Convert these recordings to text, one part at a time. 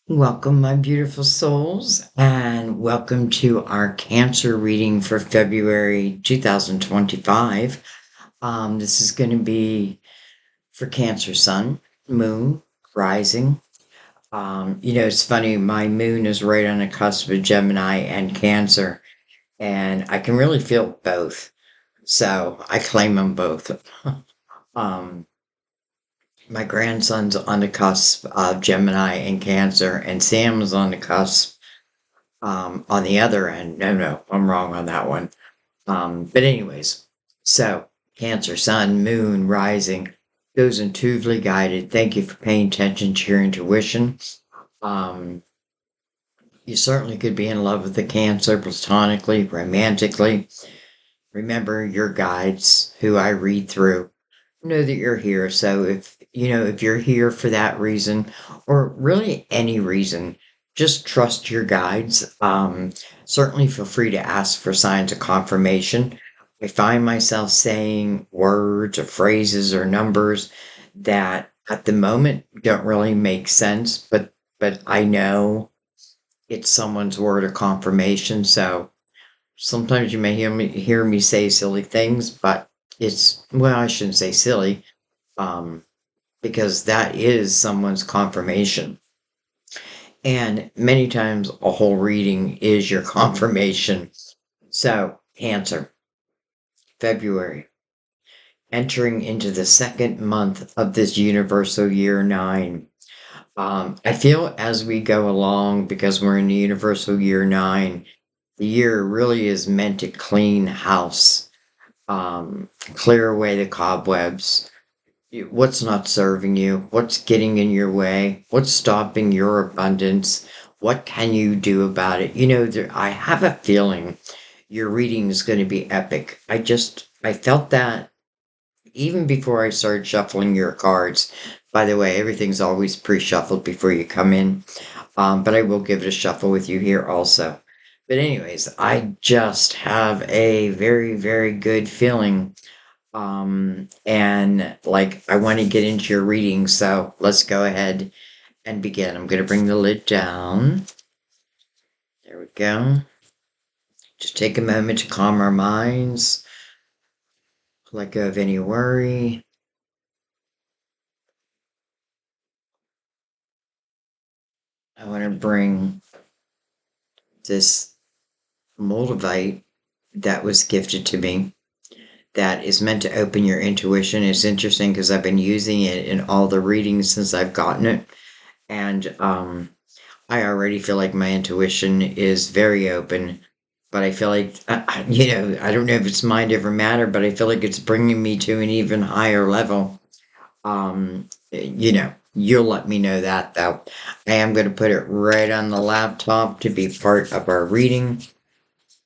Welcome, my beautiful souls, and welcome to our Cancer reading for February 2025. This is going to be for Cancer Sun, Moon, Rising. It's funny, my moon is right on the cusp of Gemini and Cancer, and I can really feel both. So I claim them both. um, my grandson's on the cusp of Gemini and Cancer, and Sam is on the cusp on the other end. No, I'm wrong on that one. But anyways, so Cancer, Sun, Moon, Rising, those intuitively guided. Thank you for paying attention to your intuition. Um, you certainly could be in love with the Cancer platonically, romantically. Remember your guides who I read through know that you're here. So if you're here for that reason, or really any reason, just trust your guides. Certainly feel free to ask for signs of confirmation. I find myself saying words or phrases or numbers that at the moment don't really make sense, but I know it's someone's word of confirmation. So sometimes you may hear me say silly things, but I shouldn't say silly, um, because that is someone's confirmation. And many times a whole reading is your confirmation. So, Cancer, February, entering into the second month of this universal year nine. I feel as we go along, because we're in the universal year nine, the year really is meant to clean house, clear away the cobwebs. What's not serving you? What's getting in your way? What's stopping your abundance? What can you do about it? I have a feeling your reading is going to be epic. I felt that even before I started shuffling your cards. By the way, everything's always pre-shuffled before you come in. But I will give it a shuffle with you here also. But anyways, I just have a very, very good feeling, and like I want to get into your reading, so let's go ahead and begin. I'm going to bring the lid down. There we go. Just take a moment to calm our minds, let go of any worry. I want to bring this moldavite that was gifted to me that is meant to open your intuition. It's interesting because I've been using it in all the readings since I've gotten it, and I already feel like my intuition is very open, but I feel like, I don't know if it's mind over matter, but I feel like it's bringing me to an even higher level. You'll let me know that though. I am going to put it right on the laptop to be part of our reading.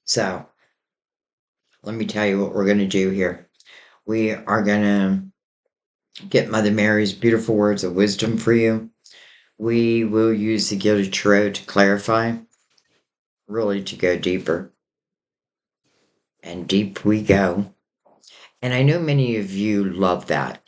So let me tell you what we're going to do here. We are going to get Mother Mary's beautiful words of wisdom for you. We will use the Gilded Tarot to clarify, really to go deeper. And deep we go. And I know many of you love that.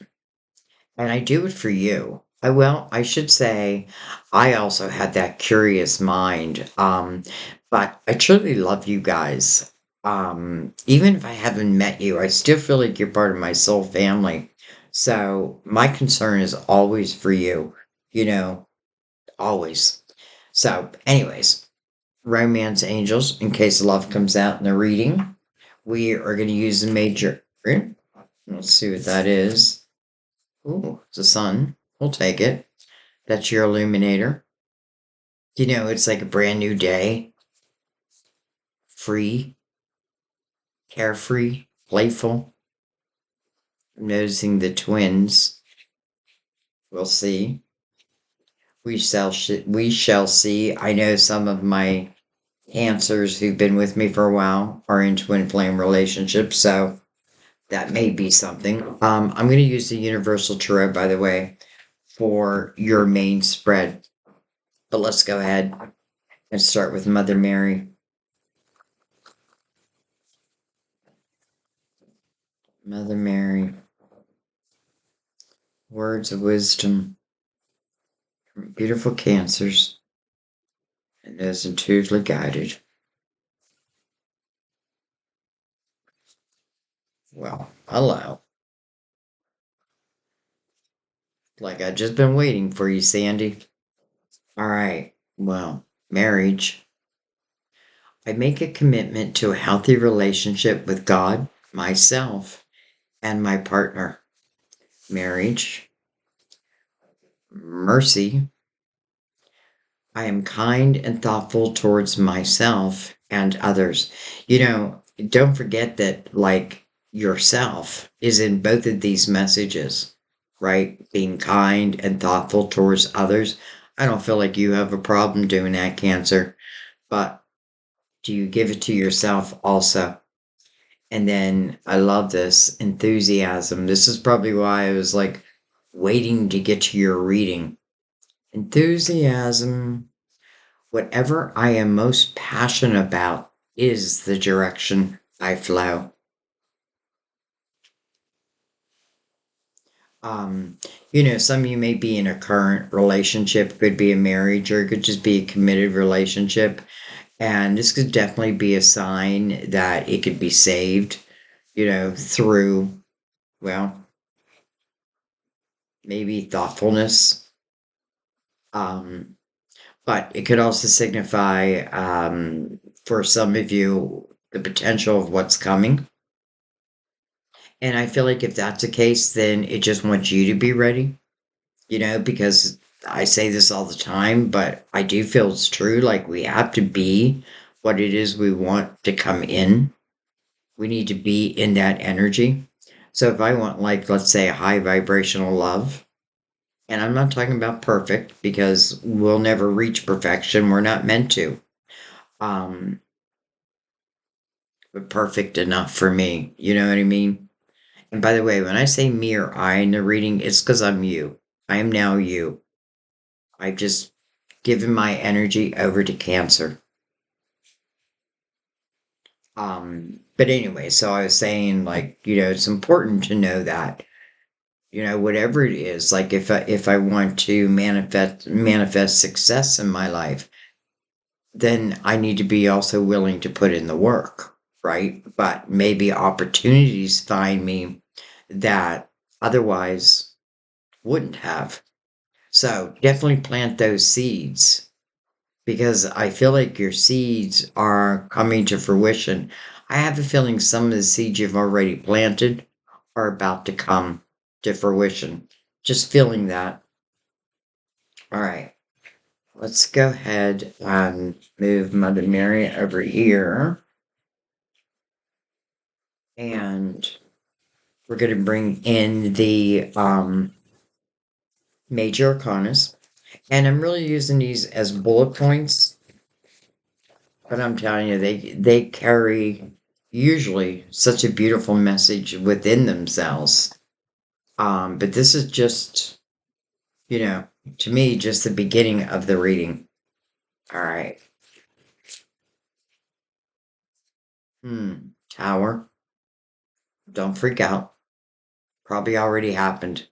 And I do it for you. I should say, I also had that curious mind. But I truly love you guys. Even if I haven't met you, I still feel like you're part of my soul family. So my concern is always for you, you know, always. So, anyways, romance angels, in case love comes out in the reading. We are going to use the major. Let's see what that is. Ooh, it's a sun. We'll take it. That's your illuminator. It's like a brand new day. Free, carefree, playful. I'm noticing the twins. We'll see. We shall see. I know some of my answers who've been with me for a while are in twin flame relationships, so that may be something. I'm going to use the Universal Tarot, by the way, for your main spread. But let's go ahead and start with Mother Mary. Mother Mary, words of wisdom from beautiful Cancers. and is intuitively guided. Well, hello. Like I just been waiting for you, Sandy. All right. Well, marriage. I make a commitment to a healthy relationship with God, myself, and my partner. Marriage. Mercy. I am kind and thoughtful towards myself and others. Don't forget that, like, yourself is in both of these messages, right? Being kind and thoughtful towards others. I don't feel like you have a problem doing that, Cancer, but do you give it to yourself also? And then I love this enthusiasm. This is probably why I was like waiting to get to your reading. Enthusiasm. Whatever I am most passionate about is the direction I flow. Um, some of you may be in a current relationship, could be a marriage, or it could just be a committed relationship. And this could definitely be a sign that it could be saved, through, well, maybe thoughtfulness. Um, but it could also signify, for some of you, the potential of what's coming. And I feel like if that's the case, then it just wants you to be ready, because I say this all the time, but I do feel it's true. Like we have to be what it is we want to come in. We need to be in that energy. So if I want, like, let's say a high vibrational love, and I'm not talking about perfect because we'll never reach perfection. We're not meant to. Um, but perfect enough for me. You know what I mean? And by the way, when I say me or I in the reading, it's because I'm you. I am now you. I've just given my energy over to Cancer. But anyway, so I was saying, like, it's important to know that, whatever it is, like if I want to manifest success in my life, then I need to be also willing to put in the work, right? But maybe opportunities find me that otherwise wouldn't have. So definitely plant those seeds because I feel like your seeds are coming to fruition. I have a feeling some of the seeds you've already planted are about to come to fruition. Just feeling that. All right, let's go ahead and move Mother Mary over here. And we're going to bring in the major arcanas. And I'm really using these as bullet points, but I'm telling you, they carry usually such a beautiful message within themselves. But this is just, you know, to me, just the beginning of the reading. All right. Tower. Don't freak out. Probably already happened.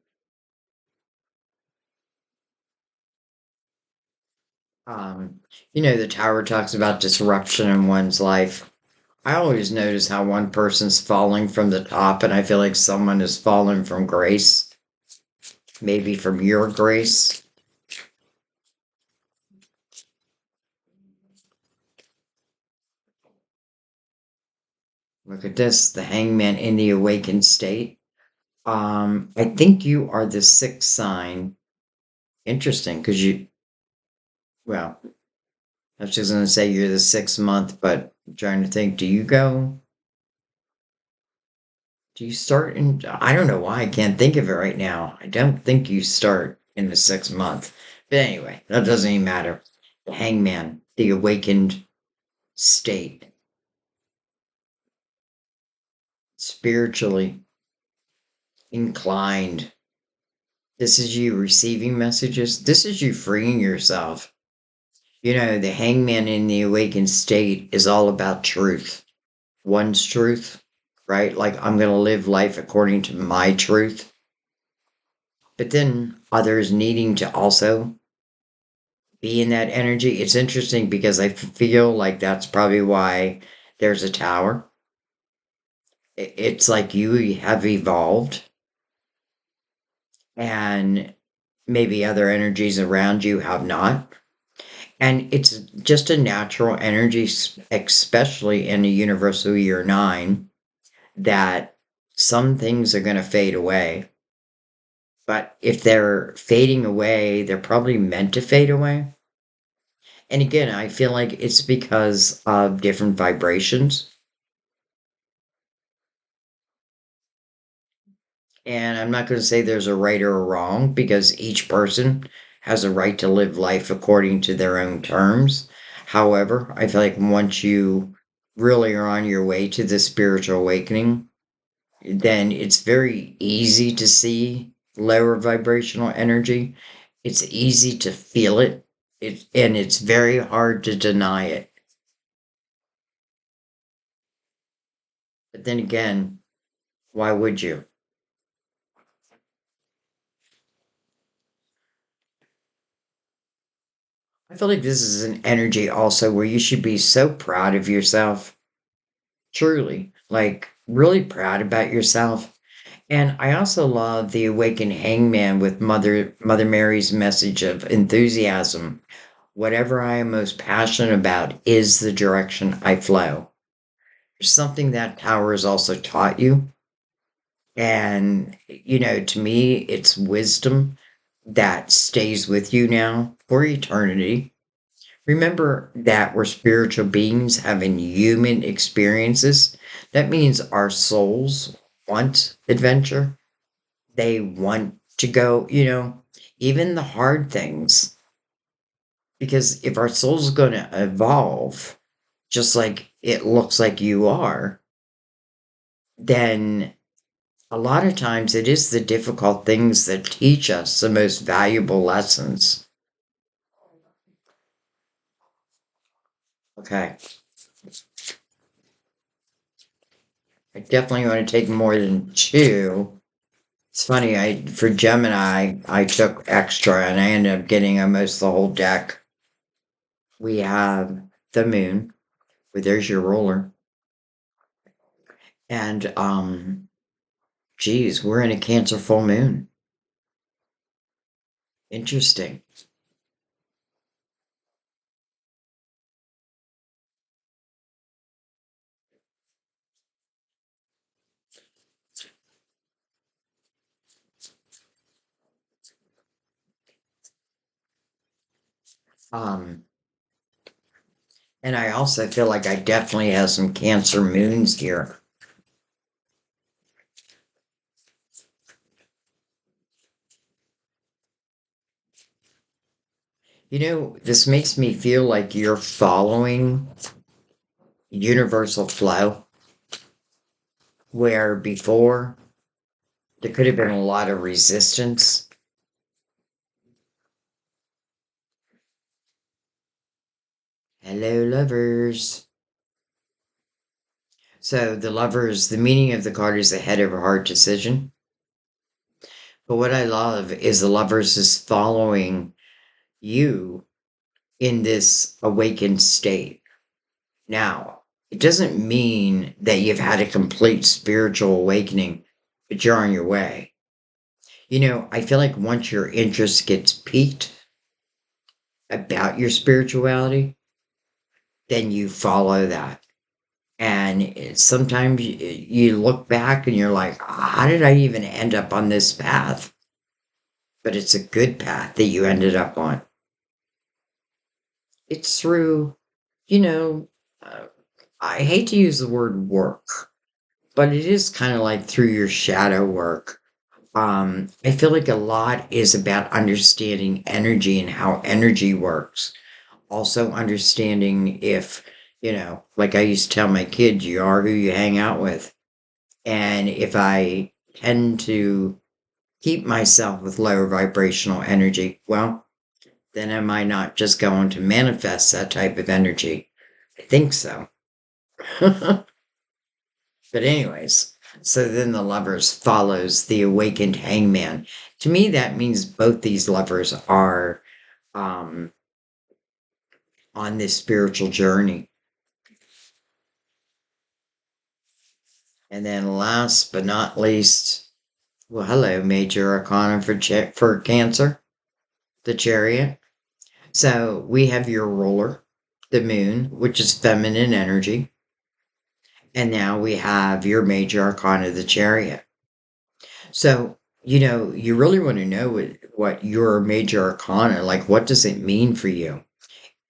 Um, the tower talks about disruption in one's life. I always notice how one person's falling from the top, and I feel like someone is falling from grace, maybe from your grace. Look at this, the hangman in the awakened state. I think you are the sixth sign. Interesting, because well, I was just going to say you're the 6th month, but I'm trying to think, do you start in, I don't know why I can't think of it right now. I don't think you start in the 6th month. But anyway, that doesn't even matter. The hangman, the awakened state, spiritually inclined. This is you receiving messages. This is you freeing yourself. The hangman in the awakened state is all about truth. One's truth, right? Like, I'm going to live life according to my truth. But then others needing to also be in that energy. It's interesting because I feel like that's probably why there's a tower. It's like you have evolved and maybe other energies around you have not. And it's just a natural energy, especially in a universal year nine, that some things are going to fade away. But if they're fading away, they're probably meant to fade away. And again, I feel like it's because of different vibrations. And I'm not going to say there's a right or a wrong because each person has a right to live life according to their own terms. However, I feel like once you really are on your way to the spiritual awakening, then it's very easy to see lower vibrational energy. It's easy to feel it. And it's very hard to deny it. But then again, why would you? I feel like this is an energy also where you should be so proud of yourself. Truly, like really proud about yourself. And I also love the awakened hangman with Mother Mary's message of enthusiasm. Whatever I am most passionate about is the direction I flow. Something that tower has also taught you. And, to me, it's wisdom that stays with you now for eternity. Remember that we're spiritual beings having human experiences. That means our souls want adventure. They want to go, even the hard things. Because if our soul's going to evolve, just like it looks like you are, then a lot of times it is the difficult things that teach us the most valuable lessons. Okay. I definitely want to take more than two. It's funny, I for Gemini, I took extra and I ended up getting almost the whole deck. We have the moon, where there's your ruler. And geez, we're in a Cancer full moon. Interesting. Um, and I also feel like I definitely have some Cancer moons here. This makes me feel like you're following universal flow, where before there could have been a lot of resistance. Hello, lovers. So the lovers, the meaning of the card is the head of a hard decision. But what I love is the lovers is following you in this awakened state. Now, it doesn't mean that you've had a complete spiritual awakening, but you're on your way. I feel like once your interest gets piqued about your spirituality, then you follow that. And sometimes you look back and you're like, how did I even end up on this path? But it's a good path that you ended up on. It's through, you know, uh, I hate to use the word work, but it is kind of like through your shadow work. I feel like a lot is about understanding energy and how energy works. Also understanding if, like I used to tell my kids, you are who you hang out with. And if I tend to keep myself with lower vibrational energy, well, then am I not just going to manifest that type of energy? I think so. But anyways, so then the lovers follows the awakened hangman. To me, that means both these lovers are on this spiritual journey. And then last but not least, well, hello, major arcana for Cancer, the Chariot. So we have your ruler, the moon, which is feminine energy. And now we have your major arcana, the Chariot. So, you really want to know what your major arcana, like, what does it mean for you?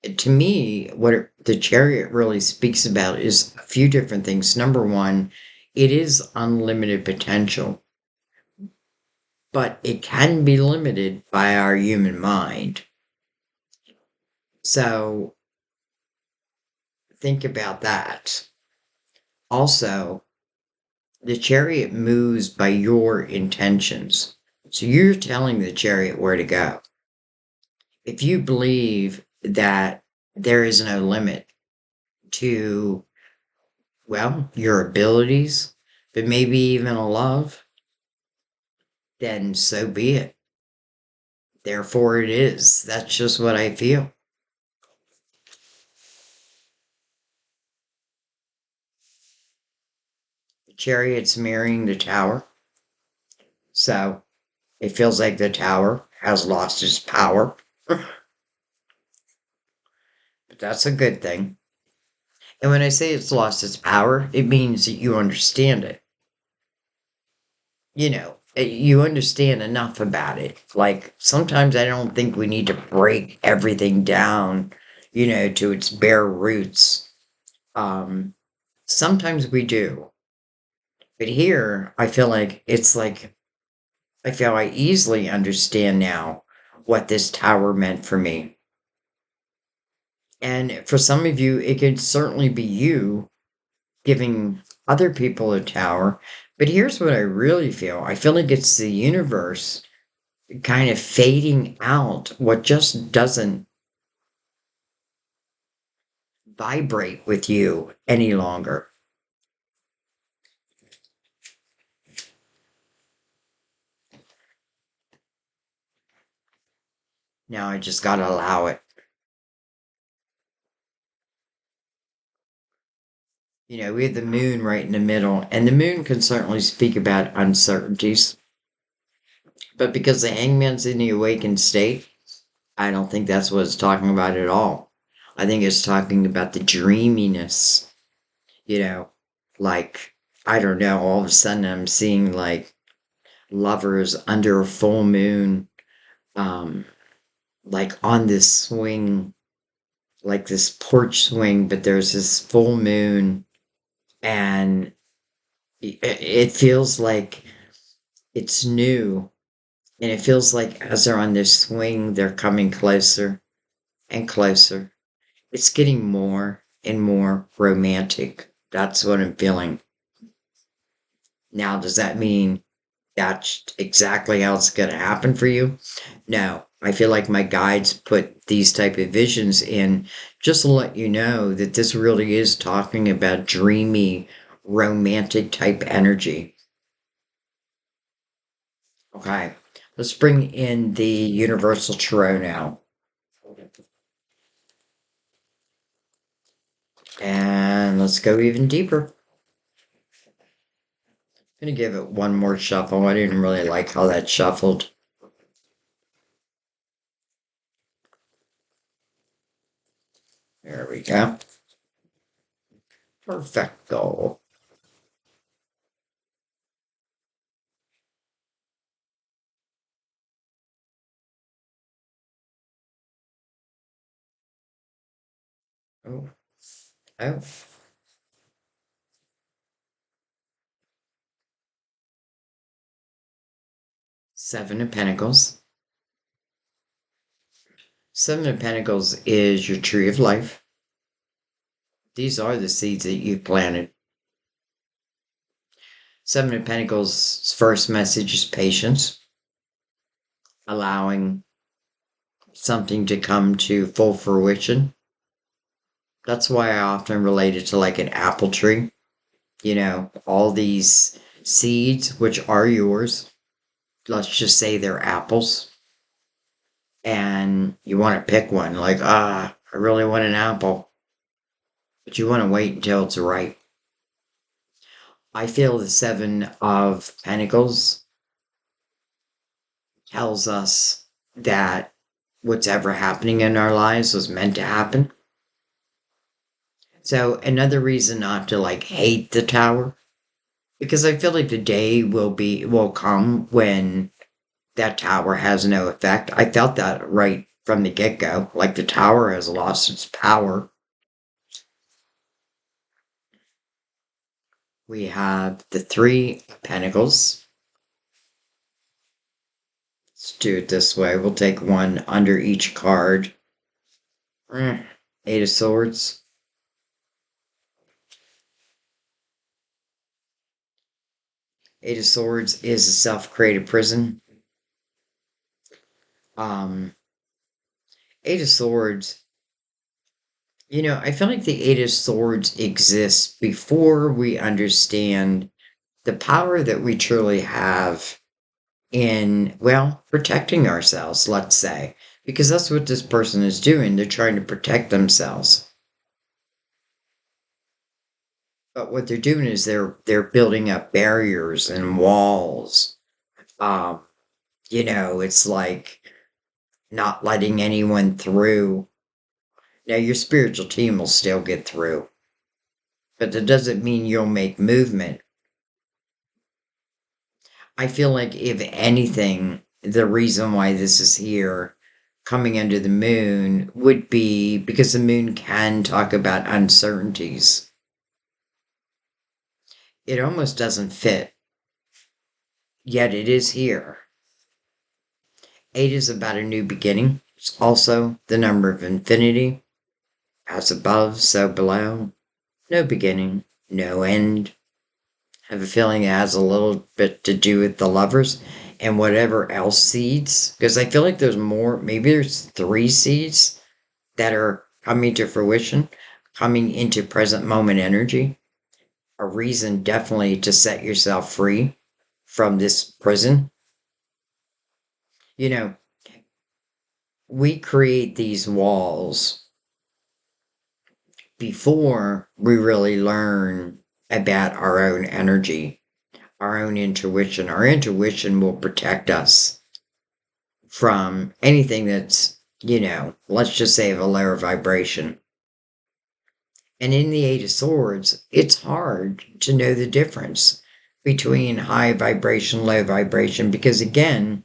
To me, the Chariot really speaks about is a few different things. Number one, it is unlimited potential, but it can be limited by our human mind. So think about that. Also, the Chariot moves by your intentions. So you're telling the Chariot where to go. If you believe that there is no limit to, well, your abilities, but maybe even a love, then so be it. Therefore it is. That's just what I feel. The Chariot's mirroring the Tower. So it feels like the Tower has lost its power. But that's a good thing. And when I say it's lost its power, it means that you understand it. You understand enough about it. Like sometimes I don't think we need to break everything down, to its bare roots. Um, Sometimes we do. But here, I feel like it's like I feel I easily understand now what this tower meant for me. And for some of you, it could certainly be you giving other people a tower. But here's what I really feel. I feel like it's the universe kind of fading out what just doesn't vibrate with you any longer. Now I just got to allow it. We have the moon right in the middle, and the moon can certainly speak about uncertainties. But because the hangman's in the awakened state, I don't think that's what it's talking about at all. I think it's talking about the dreaminess, you know, like, I don't know, all of a sudden I'm seeing like lovers under a full moon, um, like on this swing, like this porch swing, but there's this full moon, and it feels like it's new. And it feels like as they're on this swing, they're coming closer and closer. It's getting more and more romantic. That's what I'm feeling. Now, does that mean that's exactly how it's going to happen for you? No. I feel like my guides put these type of visions in just to let you know that this really is talking about dreamy, romantic type energy. Okay. Let's bring in the Universal Tarot now. And let's go even deeper. I'm going to give it one more shuffle. I didn't really like how that shuffled. There we go. Perfecto. Oh, oh. Seven of Pentacles. Seven of Pentacles is your tree of life. These are the seeds that you've planted. Seven of Pentacles' first message is patience, allowing something to come to full fruition. That's why I often relate it to like an apple tree. All these seeds, which are yours, let's just say they're apples, and you want to pick one, like, I really want an apple, but you want to wait until it's ripe. I feel the Seven of Pentacles tells us that what's ever happening in our lives was meant to happen. So another reason not to like hate the tower, because I feel like the day will come when that tower has no effect. I felt that right from the get-go. Like the tower has lost its power. We have the Three of Pentacles. Let's do it this way. We'll take one under each card. Eight of Swords. Eight of Swords is a self-created prison. Um, Eight of Swords, I feel like the Eight of Swords exists before we understand the power that we truly have in, well, protecting ourselves, let's say, because that's what this person is doing. They're trying to protect themselves. But what they're doing is they're building up barriers and walls. Um, it's like not letting anyone through. Now your spiritual team will still get through, but that doesn't mean you'll make movement. I feel like if anything, the reason why this is here coming under the moon would be because the moon can talk about uncertainties. It almost doesn't fit, yet it is here. Eight is about a new beginning. It's also the number of infinity. As above, so below. No beginning, no end. I have a feeling it has a little bit to do with the lovers and whatever else seeds. Because I feel like there's more, maybe there's three seeds that are coming to fruition, coming into present moment energy. A reason definitely to set yourself free from this prison. You know, we create these walls before we really learn about our own energy, our own intuition. Our intuition will protect us from anything that's, let's just say of a lower vibration. And in the Eight of Swords, it's hard to know the difference between high vibration, low vibration, because again,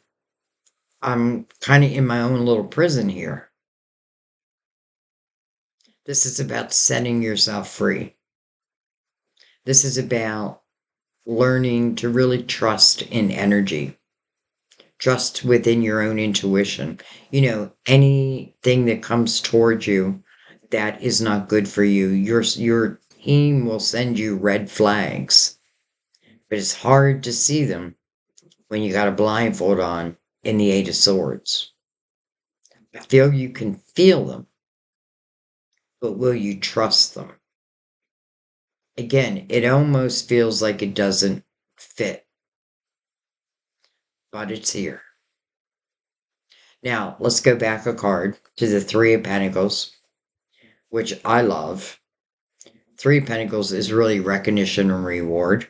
I'm kind of in my own little prison here. This is about setting yourself free. This is about learning to really trust in energy, trust within your own intuition. Anything that comes towards you that is not good for you, your team will send you red flags, but it's hard to see them when you got a blindfold on in the Eight of Swords. I feel you can feel them, but will you trust them? Again, it almost feels like it doesn't fit, but it's here. Now, let's go back a card to the Three of Pentacles, which I love. Three of Pentacles is really recognition and reward.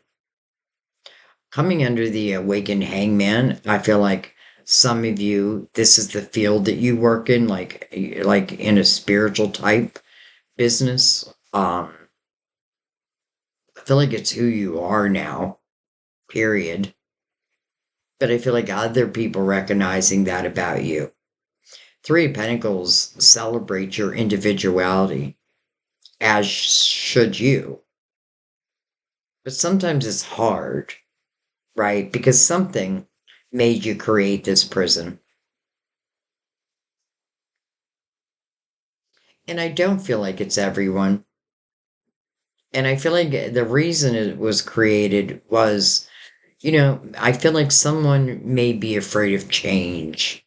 Coming under the Awakened Hangman, I feel like some of you, this is the field that you work in, like in a spiritual type business. I feel like it's who you are now, period. But I feel like other people recognizing that about you. Three of Pentacles celebrate your individuality, as should you. But sometimes it's hard, right? Because something made you create this prison. And I don't feel like it's everyone. And I feel like the reason it was created was, I feel like someone may be afraid of change.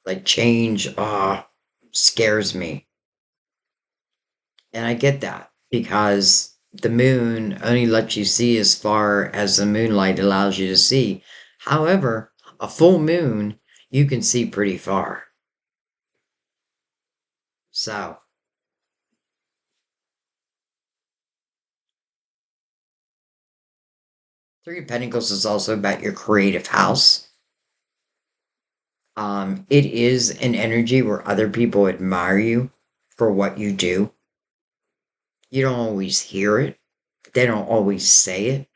Like change, scares me. And I get that because the moon only lets you see as far as the moonlight allows you to see. However, a full moon, you can see pretty far. So, Three of Pentacles is also about your creative house. It is an energy where other people admire you for what you do. You don't always hear it. They don't always say it.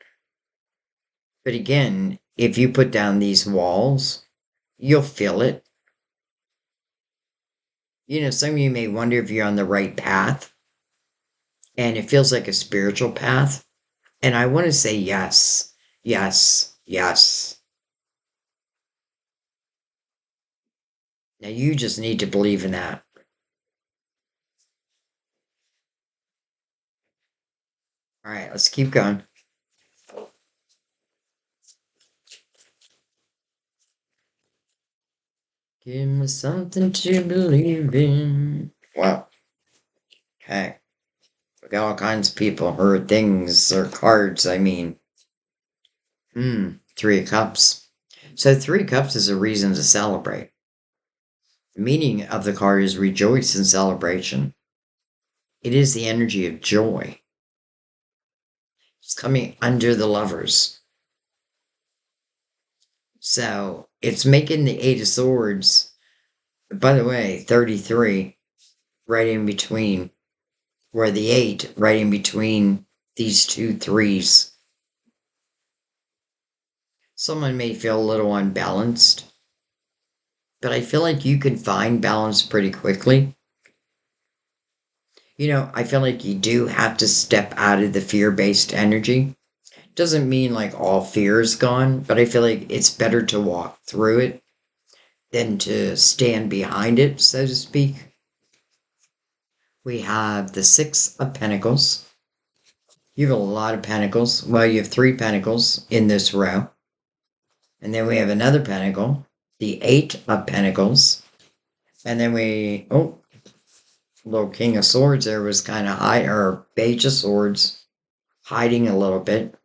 But again, if you put down these walls, you'll feel it. Some of you may wonder if you're on the right path, and it feels like a spiritual path. And I want to say yes, yes, yes. Now you just need to believe in that. All right, let's keep going. Give me something to believe in. Wow. Okay. We got all kinds of people, or things, or cards, I mean. Three of Cups. So Three of Cups is a reason to celebrate. The meaning of the card is rejoice in celebration. It is the energy of joy. It's coming under the Lovers. So it's making the Eight of Swords, by the way, 33, right in between, where the 8, right in between these two threes. Someone may feel a little unbalanced, but I feel like you can find balance pretty quickly. I feel like you do have to step out of the fear-based energy. Doesn't mean like all fear is gone, but I feel like it's better to walk through it than to stand behind it, so to speak. We have the Six of Pentacles. You have a lot of pentacles. Well, you have three pentacles in this row. And then we have another pentacle, the Eight of Pentacles. And then little King of Swords there was kind of high, or Page of Swords, hiding a little bit.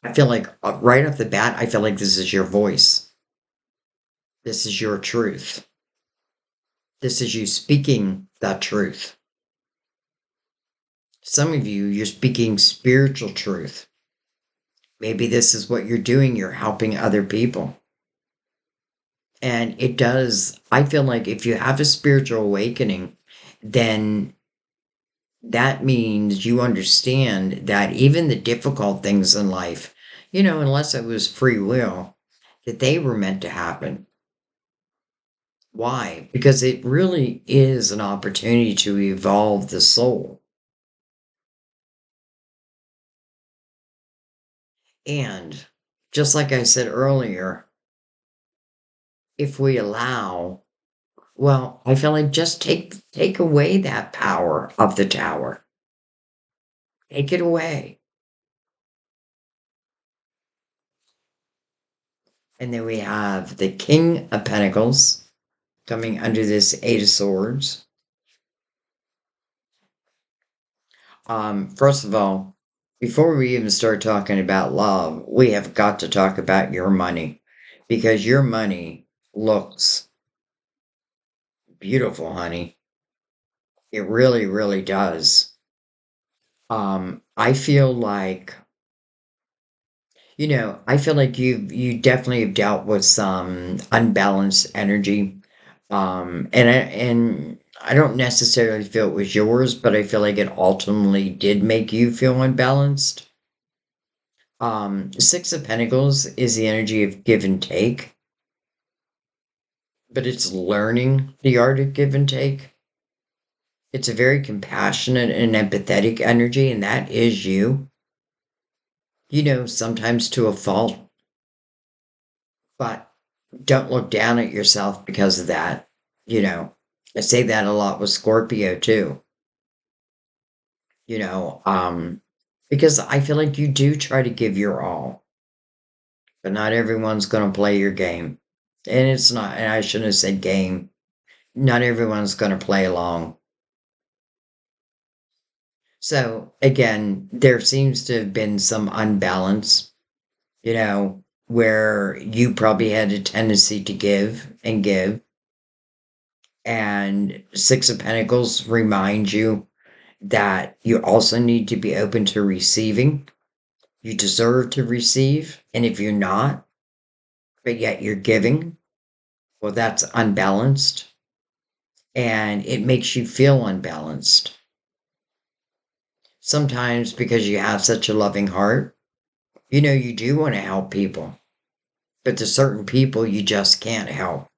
I feel like right off the bat, I feel like this is your voice. This is your truth. This is you speaking the truth. Some of you, you're speaking spiritual truth. Maybe this is what you're doing. You're helping other people. And it does, I feel like if you have a spiritual awakening, then that means you understand that even the difficult things in life, unless it was free will, that they were meant to happen. Why? Because it really is an opportunity to evolve the soul. And just like I said earlier, if we allow, well, I feel like just take away that power of the tower. Take it away. And then we have the King of Pentacles coming under this Eight of Swords. First of all, before we even start talking about love, we have got to talk about your money, because your money looks beautiful, honey. It really, really does. I feel like, I feel like you definitely have dealt with some unbalanced energy. And I don't necessarily feel it was yours, but I feel like it ultimately did make you feel unbalanced. Six of Pentacles is the energy of give and take, but it's learning the art of give and take. It's a very compassionate and empathetic energy, and that is you. Sometimes to a fault, but don't look down at yourself because of that. I say that a lot with Scorpio too. you know, um, because I feel like you do try to give your all, but not everyone's going to play your game. And it's not, and I shouldn't have said game. Not everyone's going to play along. So again, there seems to have been some unbalance, where you probably had a tendency to give and give. And Six of Pentacles reminds you that you also need to be open to receiving. You deserve to receive. And if you're not, but yet you're giving, well, that's unbalanced. And it makes you feel unbalanced. Sometimes because you have such a loving heart, you do want to help people, but to certain people, you just can't help.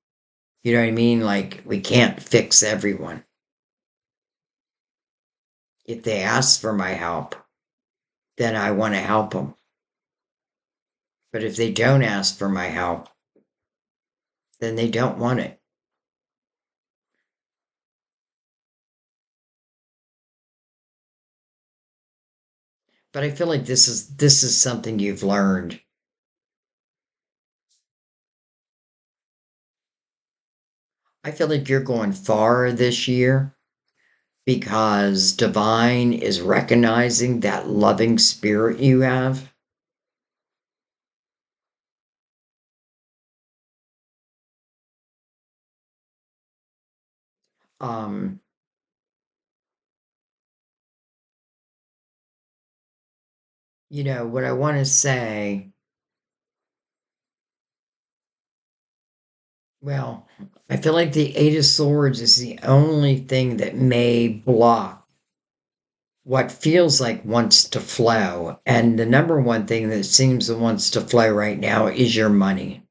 You know what I mean? Like, we can't fix everyone. If they ask for my help, then I want to help them. But if they don't ask for my help, then they don't want it. But I feel like this is something you've learned. I feel like you're going far this year because divine is recognizing that loving spirit you have. Um, what I want to say, well, I feel like the Eight of Swords is the only thing that may block what feels like wants to flow. And the number one thing that seems that wants to flow right now is your money.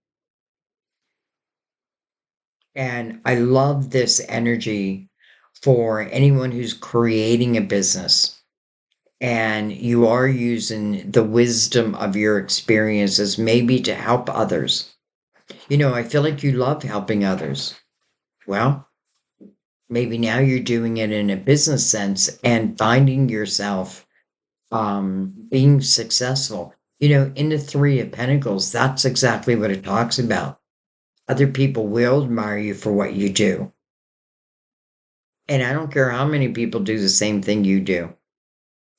And I love this energy for anyone who's creating a business and you are using the wisdom of your experiences maybe to help others. I feel like you love helping others. Well, maybe now you're doing it in a business sense and finding yourself being successful. In the Three of Pentacles, that's exactly what it talks about. Other people will admire you for what you do. And I don't care how many people do the same thing you do.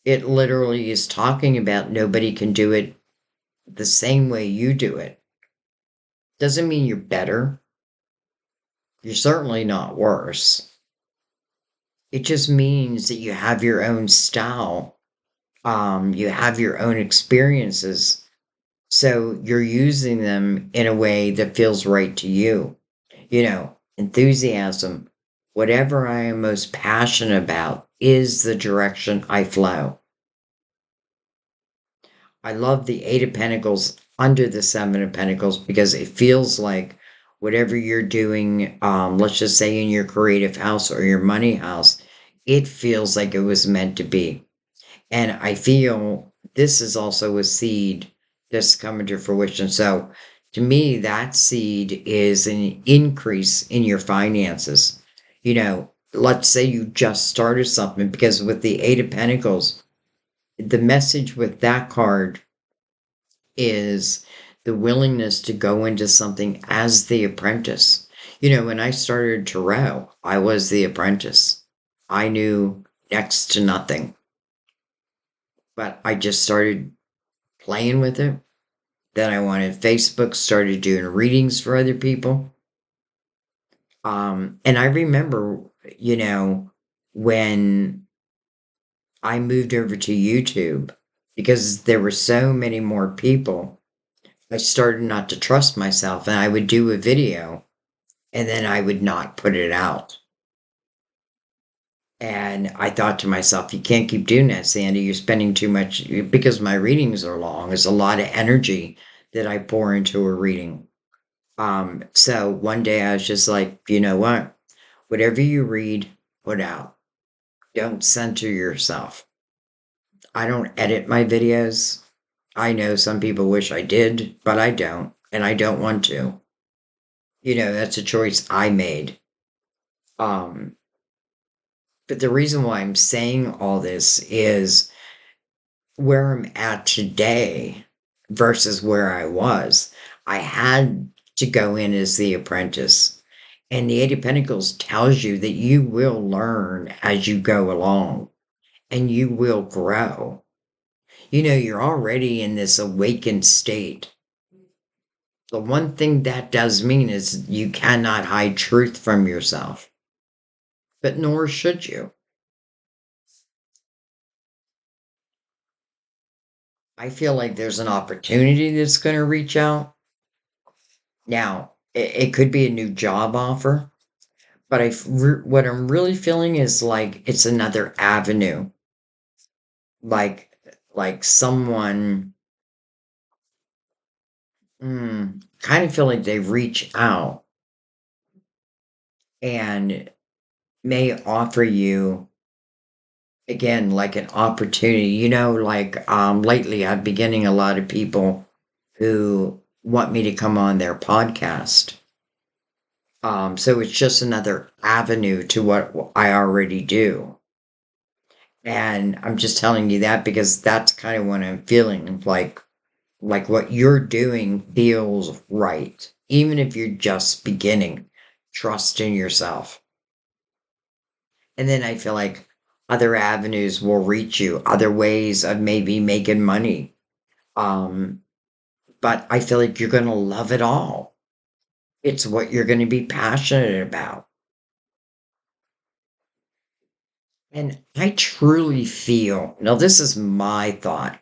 It literally is talking about nobody can do it the same way you do it. Doesn't mean you're better. You're certainly not worse. It just means that you have your own style. You have your own experiences. So you're using them in a way that feels right to you. Enthusiasm, whatever I am most passionate about is the direction I flow. I love the Eight of Pentacles under the Seven of Pentacles because it feels like whatever you're doing, let's just say in your creative house or your money house, it feels like it was meant to be. And I feel this is also a seed that's coming to fruition. So to me, that seed is an increase in your finances. Let's say you just started something because with the Eight of Pentacles, the message with that card is the willingness to go into something as the apprentice. When I started to row, I was the apprentice. I knew next to nothing, but I just started playing with it. Then I wanted Facebook, started doing readings for other people. And I remember, when I moved over to YouTube, because there were so many more people, I started not to trust myself and I would do a video and then I would not put it out. And I thought to myself, you can't keep doing that, Sandy. You're spending too much because my readings are long. It's a lot of energy that I pour into a reading. So one day I was just like, you know what? Whatever you read, put out. Don't censor yourself. I don't edit my videos. I know some people wish I did, but I don't, and I don't want to. That's a choice I made. Um, but the reason why I'm saying all this is where I'm at today versus where I was. I had to go in as the apprentice. And the Eight of Pentacles tells you that you will learn as you go along and you will grow. You're already in this awakened state. The one thing that does mean is you cannot hide truth from yourself. but nor should you. I feel like there's an opportunity that's going to reach out. Now, it could be a new job offer, but what I'm really feeling is like it's another avenue. Like, like someone, kind of feel like they reach out and may offer you again like an opportunity. Like lately I've been getting a lot of people who want me to come on their podcast. So it's just another avenue to what I already do. And I'm just telling you that because that's kind of what I'm feeling like what you're doing feels right. Even if you're just beginning, trust in yourself. And then I feel like other avenues will reach you, other ways of maybe making money. Um, but I feel like you're going to love it all. It's what you're going to be passionate about. And I truly feel, now this is my thought,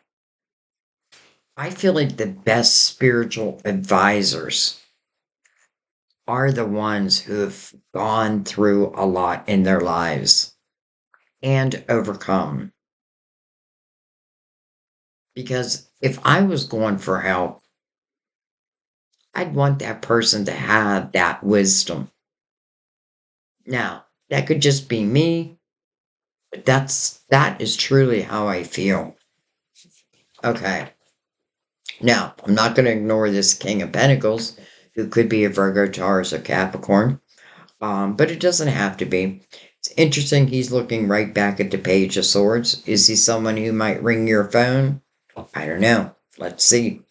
I feel like the best spiritual advisors are the ones who have gone through a lot in their lives and overcome. Because if I was going for help, I'd want that person to have that wisdom. Now, that could just be me, but that is truly how I feel. Okay. Now, I'm not going to ignore this King of Pentacles, who could be a Virgo, Taurus, or Capricorn, but it doesn't have to be. It's interesting. He's looking right back at the Page of Swords. Is he someone who might ring your phone? I don't know. Let's see.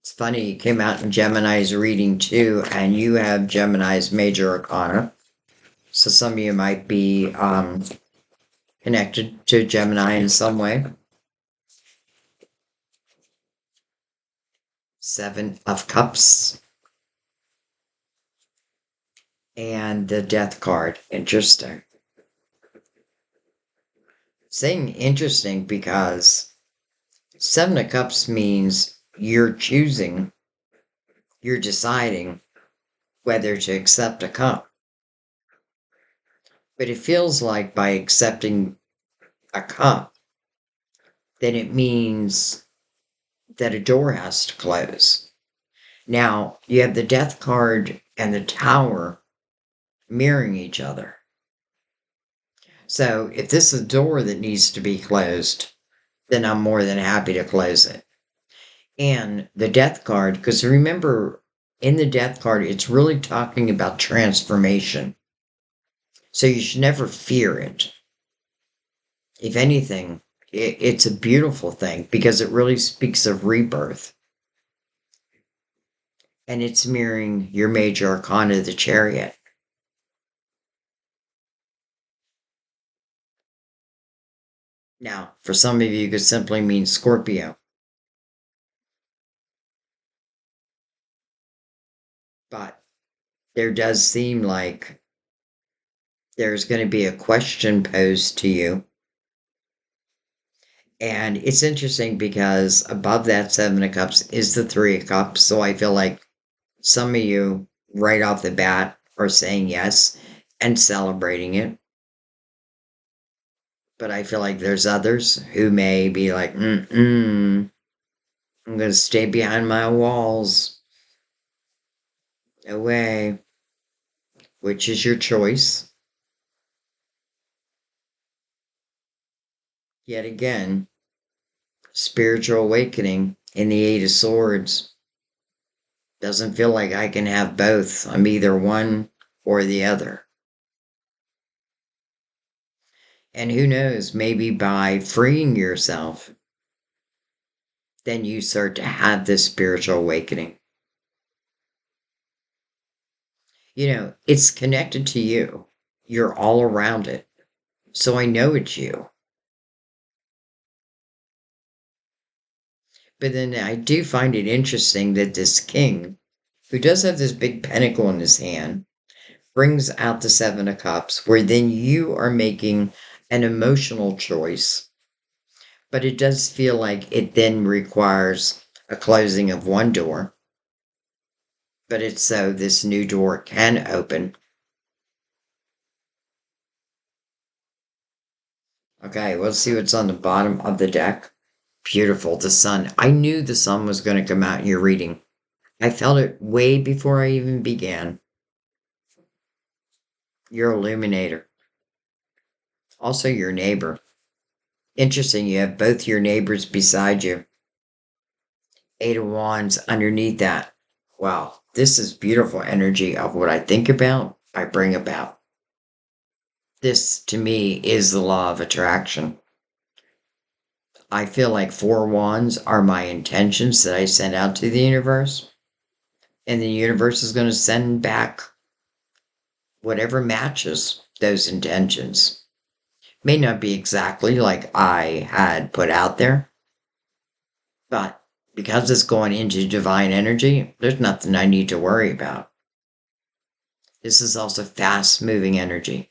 It's funny, you came out in Gemini's reading too, and you have Gemini's major arcana. So some of you might be connected to Gemini in some way. Seven of Cups and the Death card. Interesting. Saying interesting because Seven of Cups means you're choosing, you're deciding whether to accept a cup. But it feels like by accepting a cup, then it means that a door has to close. Now, you have the Death card and the Tower mirroring each other. So if this is a door that needs to be closed, then I'm more than happy to close it. And the Death card, because remember, in the Death card, it's really talking about transformation. So you should never fear it. If anything, it's a beautiful thing because it really speaks of rebirth. And it's mirroring your major arcana, the Chariot. Now, for some of you, it could simply mean Scorpio. But there does seem like there's going to be a question posed to you. And it's interesting because above that Seven of Cups is the Three of Cups. So I feel like some of you, right off the bat, are saying yes and celebrating it. But I feel like there's others who may be like, I'm going to stay behind my walls. Away. Which is your choice? Yet again, spiritual awakening in the Eight of Swords. Doesn't feel like I can have both. I'm either one or the other. And who knows, maybe by freeing yourself, then you start to have this spiritual awakening. It's connected to you. You're all around it. So I know it's you. But then I do find it interesting that this king who does have this big pentacle in his hand, brings out the Seven of Cups, where then you are making an emotional choice. But it does feel like it then requires a closing of one door, but it's so this new door can open. Okay, we'll see what's on the bottom of the deck. Beautiful, the sun. I knew the sun was going to come out in your reading. I felt it way before I even began. Your illuminator. Also your neighbor. Interesting, you have both your neighbors beside you. Eight of Wands underneath that. Wow, this is beautiful energy of what I think about, I bring about. This, to me, is the law of attraction. I feel like four wands are my intentions that I send out to the universe, and the universe is going to send back whatever matches those intentions. May not be exactly like I had put out there, but because it's going into divine energy, there's nothing I need to worry about. This is also fast moving energy.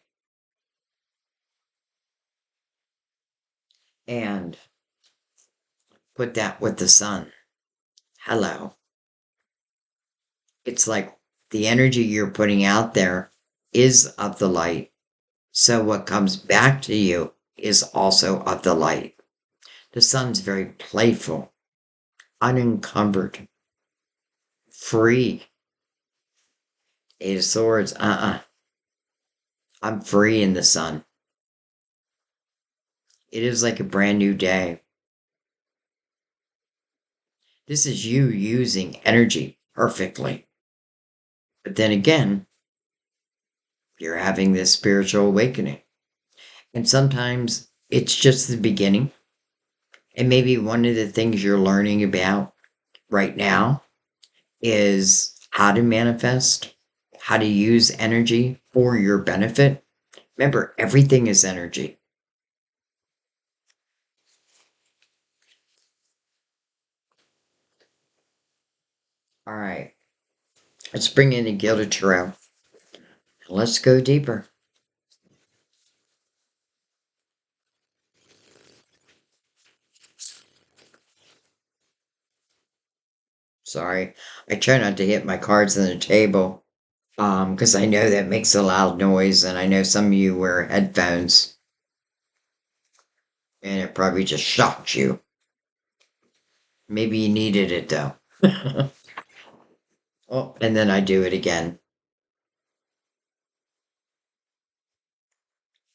And put that with the sun. Hello. It's like the energy you're putting out there is of the light. So what comes back to you is also of the light. The sun's very playful, unencumbered, free. Eight of Swords, I'm free in the sun. It is like a brand new day. This is you using energy perfectly. But then again, you're having this spiritual awakening. And sometimes it's just the beginning. And maybe one of the things you're learning about right now is how to manifest, how to use energy for your benefit. Remember, everything is energy. All right, let's bring in the Gilded Tarot. Let's go deeper. Sorry, I try not to hit my cards on the table because I know that makes a loud noise, and I know some of you wear headphones, and it probably just shocked you. Maybe you needed it though. Oh, and then I do it again.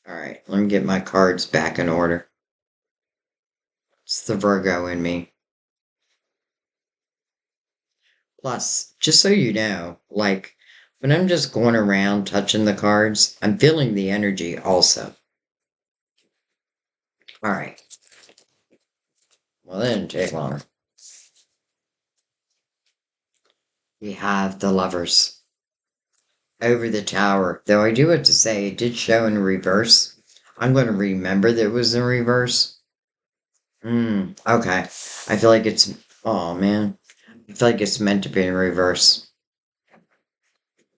All right, let me get my cards back in order. It's the Virgo in me. Plus, just so you know, like when I'm just going around touching the cards, I'm feeling the energy also. All right. Well, that didn't take long. We have the Lovers over the tower. Though I do have to say, it did show in reverse. I'm going to remember that it was in reverse. Okay. I feel like it's, oh man. I feel like it's meant to be in reverse.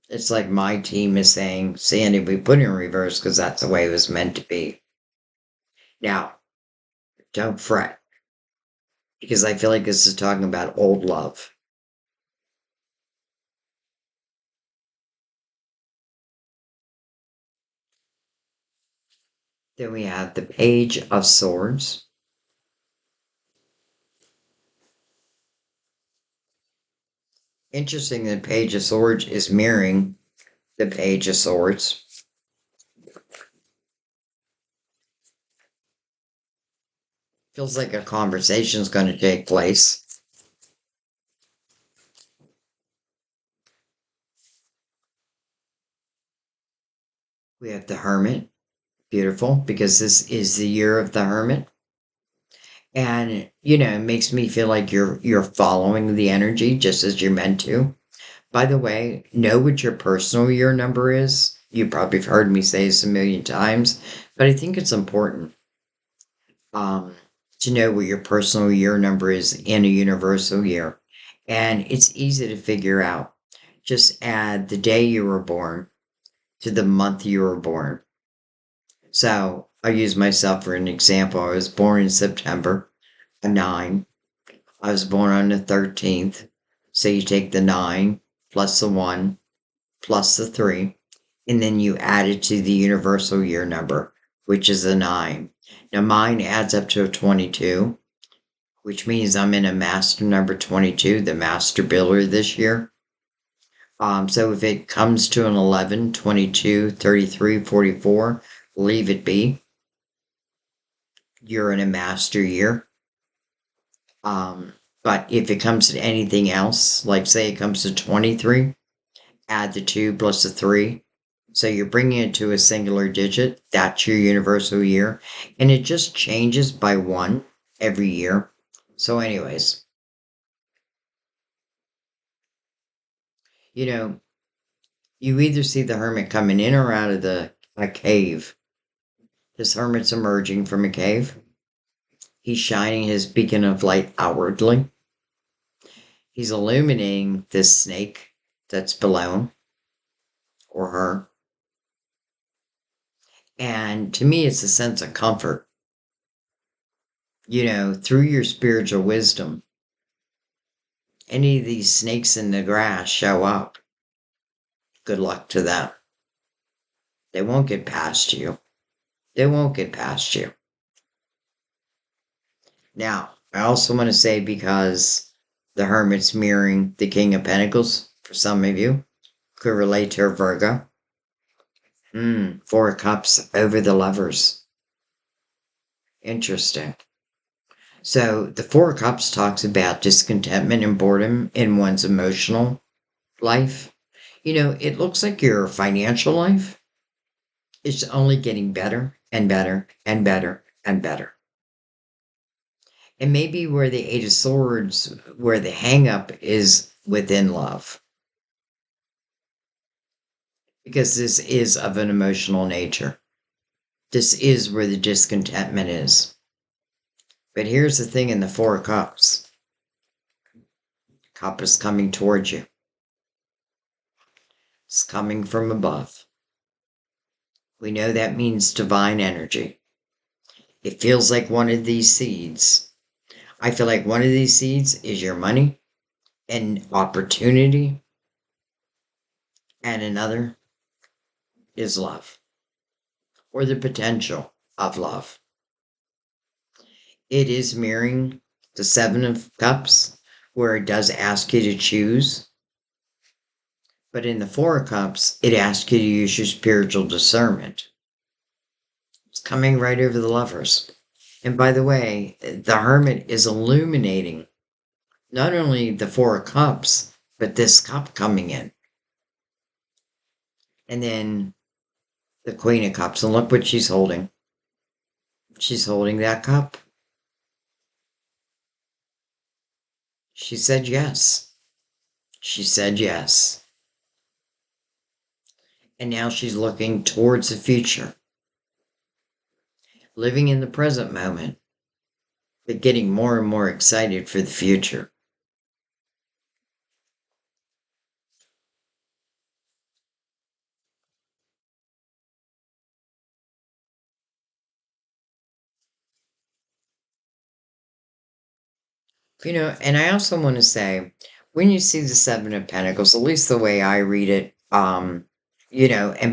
It's like my team is saying, Sandy, we put it in reverse because that's the way it was meant to be. Now, don't fret, because I feel like this is talking about old love. Then we have the Page of Swords. Interesting, the Page of Swords is mirroring the Page of Swords. Feels like a conversation is going to take place. We have the Hermit. Beautiful, because this is the year of the Hermit. And, it makes me feel like you're following the energy just as you're meant to. By the way, know what your personal year number is. You probably have heard me say this a million times, but I think it's important um, to know what your personal year number is in a universal year. And it's easy to figure out. just add the day you were born to the month you were born. So I'll use myself for an example. I was born in September, a 9. I was born on the 13th. So you take the 9 plus the 1 plus the 3, and then you add it to the universal year number, which is a 9. Now mine adds up to a 22, which means I'm in a master number 22, the master builder this year. So if it comes to an 11, 22, 33, 44, leave it be. You're in a master year. But if it comes to anything else, like say it comes to 23, add the 2 plus the 3. So you're bringing it to a singular digit. That's your universal year. And it just changes by 1 every year. So anyways, you know, you either see the hermit coming in or out of a cave. This hermit's emerging from a cave. He's shining his beacon of light outwardly. He's illuminating this snake that's below him or her. And to me, it's a sense of comfort. Through your spiritual wisdom, any of these snakes in the grass show up. Good luck to them. They won't get past you. They won't get past you. Now, I also want to say, because the hermit's mirroring the King of Pentacles, for some of you, could relate to a Virgo. 4 of Cups over the Lovers. Interesting. So the 4 of Cups talks about discontentment and boredom in one's emotional life. It looks like your financial life is only getting better and better and better and better. And maybe where the 8 of Swords, where the hang up is within love. Because this is of an emotional nature. This is where the discontentment is. But here's the thing in the 4 of Cups. Cup is coming towards you. It's coming from above. We know that means divine energy. It feels like one of these seeds. I feel like one of these seeds is your money and opportunity, and another is love, or the potential of love. It is mirroring the 7 of Cups, where it does ask you to choose. But in the 4 of Cups, it asks you to use your spiritual discernment. It's coming right over the Lovers. And by the way, the Hermit is illuminating not only the 4 of Cups, but this cup coming in. And then the Queen of Cups. And look what she's holding. She's holding that cup. She said yes. She said yes. And now she's looking towards the future. Living in the present moment, but getting more and more excited for the future. And I also want to say, when you see the 7 of Pentacles, at least the way I read it, and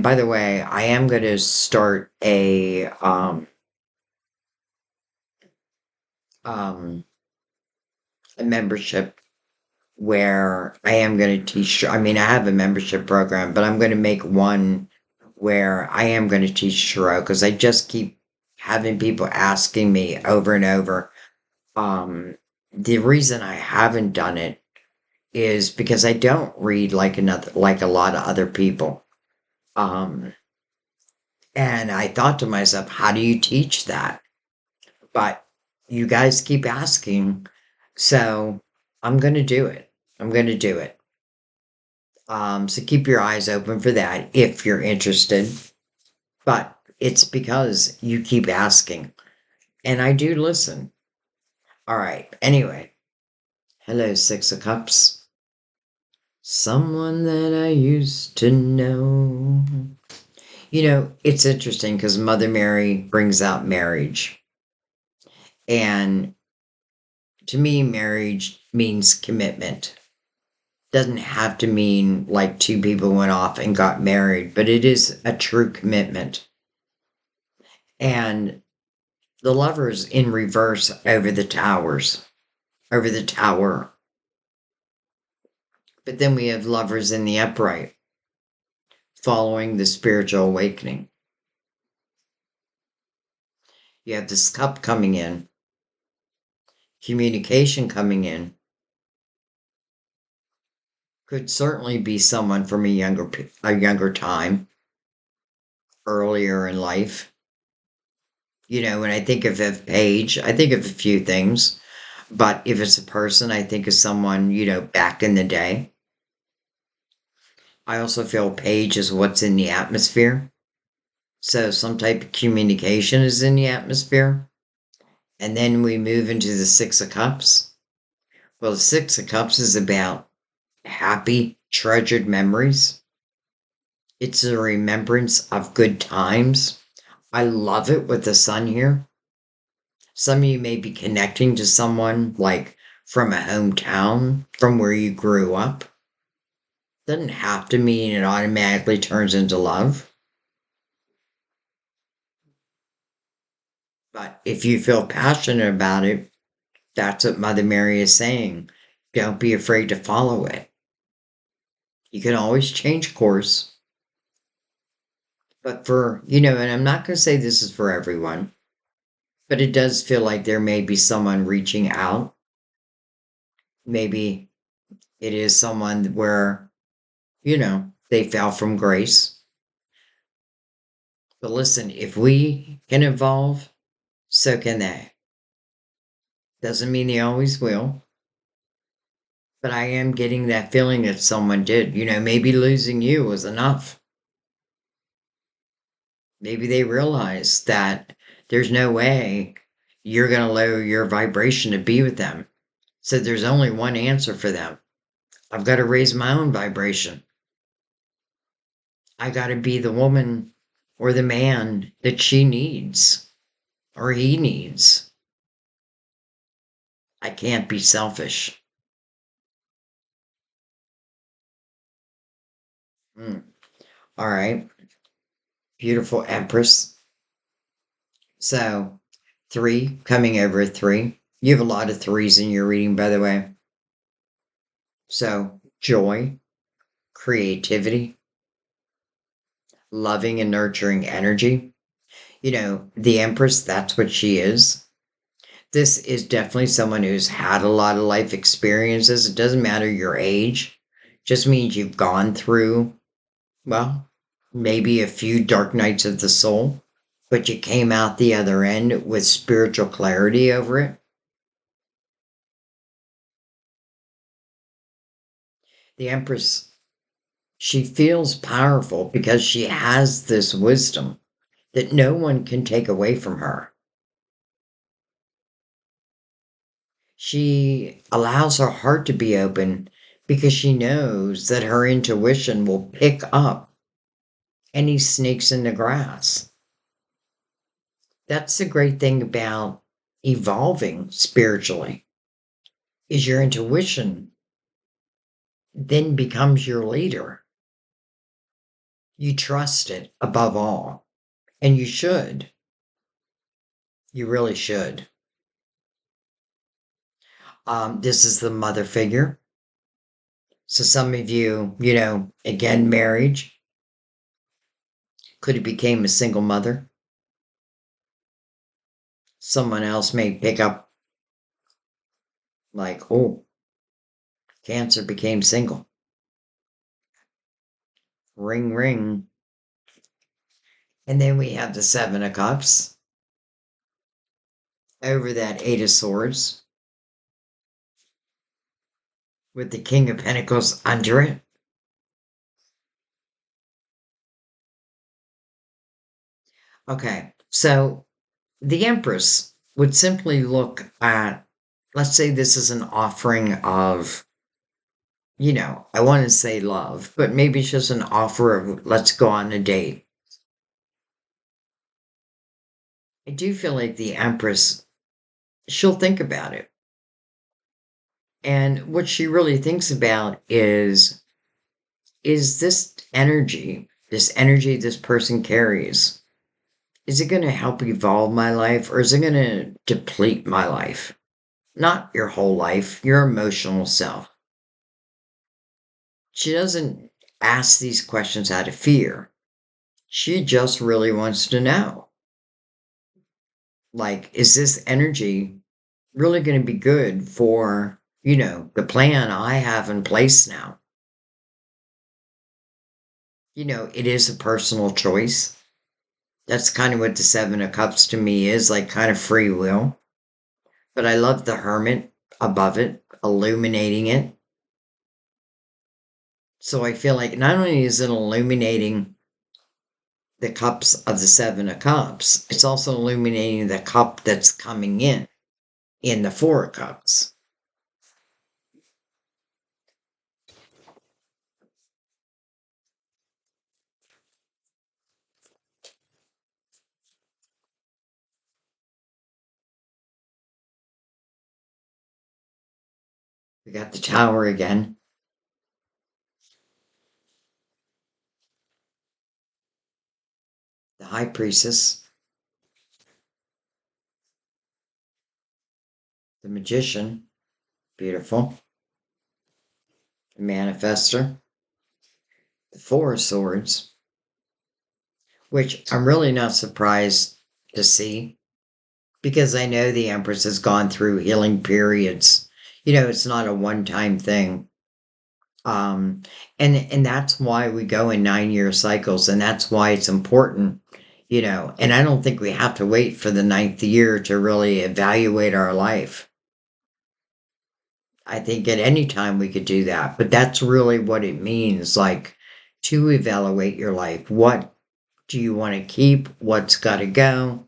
by the way, I am going to start a membership where I am going to teach. I mean, I have a membership program, but I'm going to make one where I am going to teach tarot, because I just keep having people asking me over and over. The reason I haven't done it is because I don't read like a lot of other people. And I thought to myself, how do you teach that? But you guys keep asking, so I'm going to do it. I'm going to do it. So keep your eyes open for that if you're interested. But it's because you keep asking, and I do listen. All right. Anyway, hello, 6 of Cups. Someone that I used to know. It's interesting because Mother Mary brings out marriage. And to me, marriage means commitment. Doesn't have to mean like two people went off and got married, but it is a true commitment. And the lovers in reverse over the tower. But then we have lovers in the upright, following the spiritual awakening. You have this cup coming in, communication coming in. Could certainly be someone from a younger time, earlier in life. When I think of a page, I think of a few things. But if it's a person, I think of someone, back in the day. I also feel page is what's in the atmosphere. So some type of communication is in the atmosphere. And then we move into the Six of Cups. Well, the Six of Cups is about happy, treasured memories. It's a remembrance of good times. I love it with the sun here. Some of you may be connecting to someone like from a hometown, from where you grew up. Doesn't have to mean it automatically turns into love. But if you feel passionate about it, that's what Mother Mary is saying. Don't be afraid to follow it. You can always change course. But and I'm not going to say this is for everyone, but it does feel like there may be someone reaching out. Maybe it is someone where, they fell from grace. But listen, if we can evolve, so can they. Doesn't mean they always will. But I am getting that feeling that someone did. Maybe losing you was enough. Maybe they realized that there's no way you're going to lower your vibration to be with them. So there's only one answer for them. I've got to raise my own vibration. I got to be the woman or the man that she needs or he needs. I can't be selfish. Mm. All right. Beautiful Empress. So, three, coming over a three. You have a lot of threes in your reading, by the way. So, joy, creativity, loving and nurturing energy. The Empress, that's what she is. This is definitely someone who's had a lot of life experiences. It doesn't matter your age, just means you've gone through, well, maybe a few dark nights of the soul, but you came out the other end with spiritual clarity over it. The Empress, she feels powerful because she has this wisdom that no one can take away from her. She allows her heart to be open because she knows that her intuition will pick up any snakes in the grass. That's the great thing about evolving spiritually is your intuition then becomes your leader. You trust it above all, and you should. You really should. This is the mother figure. So some of you, again, marriage could have became a single mother. Someone else may pick up like, oh, Cancer became single. Ring, ring. And then we have the Seven of Cups over that Eight of Swords with the King of Pentacles under it. Okay, so the Empress would simply look at, let's say this is an offering of I want to say love, but maybe it's just an offer of let's go on a date. I do feel like the Empress, she'll think about it. And what she really thinks about is this energy this person carries, is it going to help evolve my life or is it going to deplete my life? Not your whole life, your emotional self. She doesn't ask these questions out of fear. She just really wants to know, like, is this energy really going to be good for, the plan I have in place now? It is a personal choice. That's kind of what the Seven of Cups to me is, like kind of free will. But I love the Hermit above it, illuminating it. So I feel like not only is it illuminating the cups of the Seven of Cups, it's also illuminating the cup that's coming in the Four of Cups. We got the Tower again, the High Priestess, the Magician, beautiful, the Manifester, the Four of Swords, which I'm really not surprised to see because I know the Empress has gone through healing periods. It's not a one-time thing. Um, and that's why we go in 9-year cycles, and that's why it's important, and I don't think we have to wait for the ninth year to really evaluate our life. I think at any time we could do that, but that's really what it means, like to evaluate your life. What do you want to keep? What's got to go?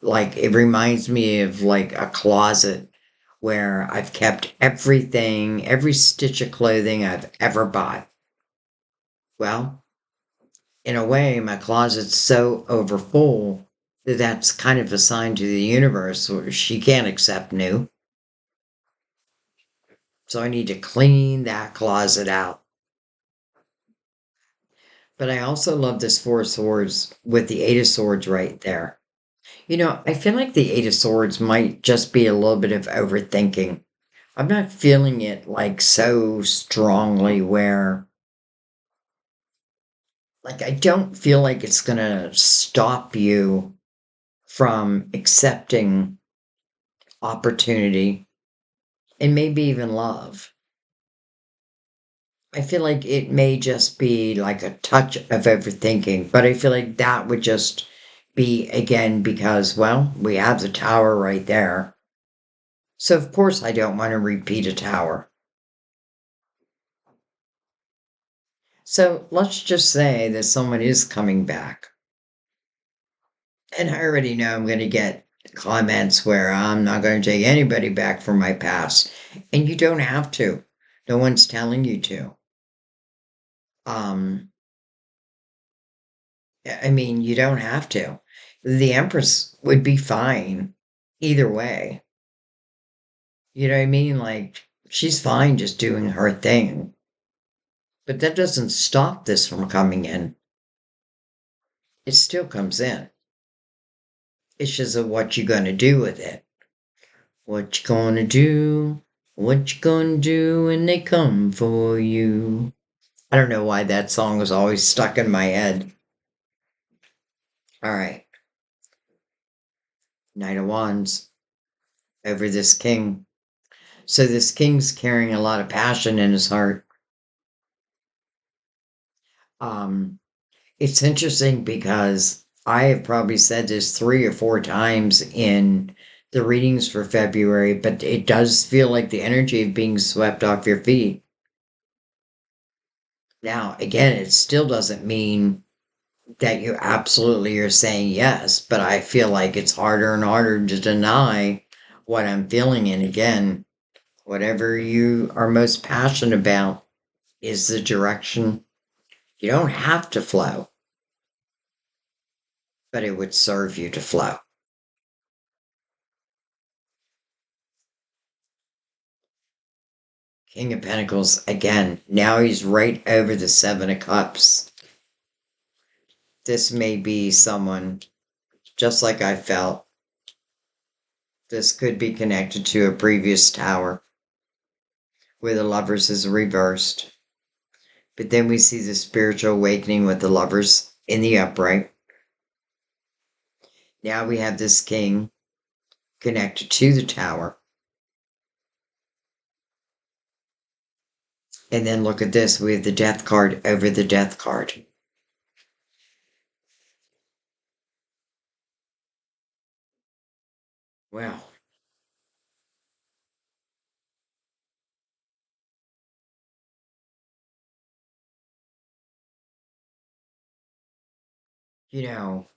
Like it reminds me of like a closet where I've kept everything, every stitch of clothing I've ever bought. Well, in a way, my closet's so overfull that that's kind of a sign to the universe where she can't accept new. So I need to clean that closet out. But I also love this Four of Swords with the Eight of Swords right there. I feel like the Eight of Swords might just be a little bit of overthinking. I'm not feeling it like so strongly where, like, I don't feel like it's going to stop you from accepting opportunity and maybe even love. I feel like it may just be like a touch of overthinking, but I feel like that would just be again because, well, we have the tower right there. So, of course, I don't want to repeat a tower. So, let's just say that someone is coming back. And I already know I'm going to get comments where I'm not going to take anybody back from my past. And you don't have to. No one's telling you to. Um, I mean, you don't have to. The Empress would be fine either way. You know what I mean? Like, she's fine just doing her thing. But that doesn't stop this from coming in. It still comes in. It's just what you gonna do with it. What you gonna do? What you gonna do when they come for you? I don't know why that song was always stuck in my head. All right. Knight of Wands over this king. So this king's carrying a lot of passion in his heart. Um, it's interesting because I have probably said this 3 or 4 times in the readings for February, but it does feel like the energy of being swept off your feet. Now, again, it still doesn't mean that you absolutely are saying yes, but I feel like it's harder and harder to deny what I'm feeling. And again, Whatever you are most passionate about is the direction. You don't have to flow, but it would serve you to flow. King of Pentacles, again, now he's right over the Seven of Cups. This may be someone, just like I felt, this could be connected to a previous tower where the lovers is reversed. But then we see the spiritual awakening with the lovers in the upright. Now we have this king connected to the tower. And then look at this. We have the death card over the death card. Well, you know,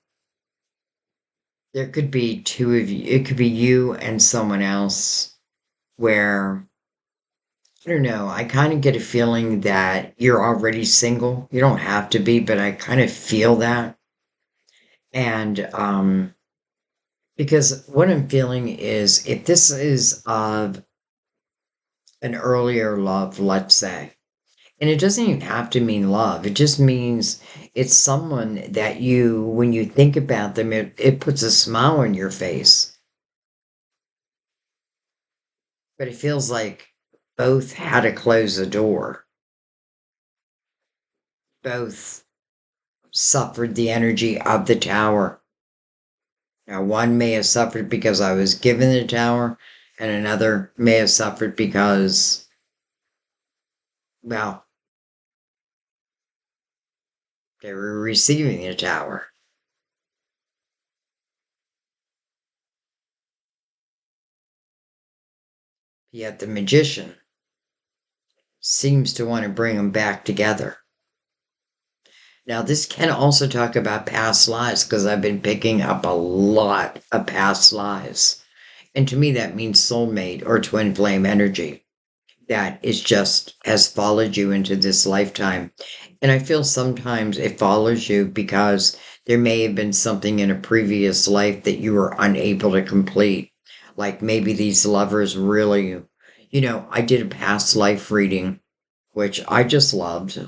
there could be two of you. It could be you and someone else where, I don't know, I kind of get a feeling that you're already single. You don't have to be, but I kind of feel that. And because what I'm feeling is if this is of an earlier love, let's say, and it doesn't even have to mean love. It just means it's someone that you, when you think about them, it puts a smile on your face. But it feels like both had to close the door. Both suffered the energy of the tower. Now, one may have suffered because I was given the tower, and another may have suffered because, well, they were receiving the tower. Yet the magician seems to want to bring them back together. Now, this can also talk about past lives because I've been picking up a lot of past lives. And to me, that means soulmate or twin flame energy that is just has followed you into this lifetime. And I feel sometimes it follows you because there may have been something in a previous life that you were unable to complete. Like maybe these lovers really, I did a past life reading which I just loved.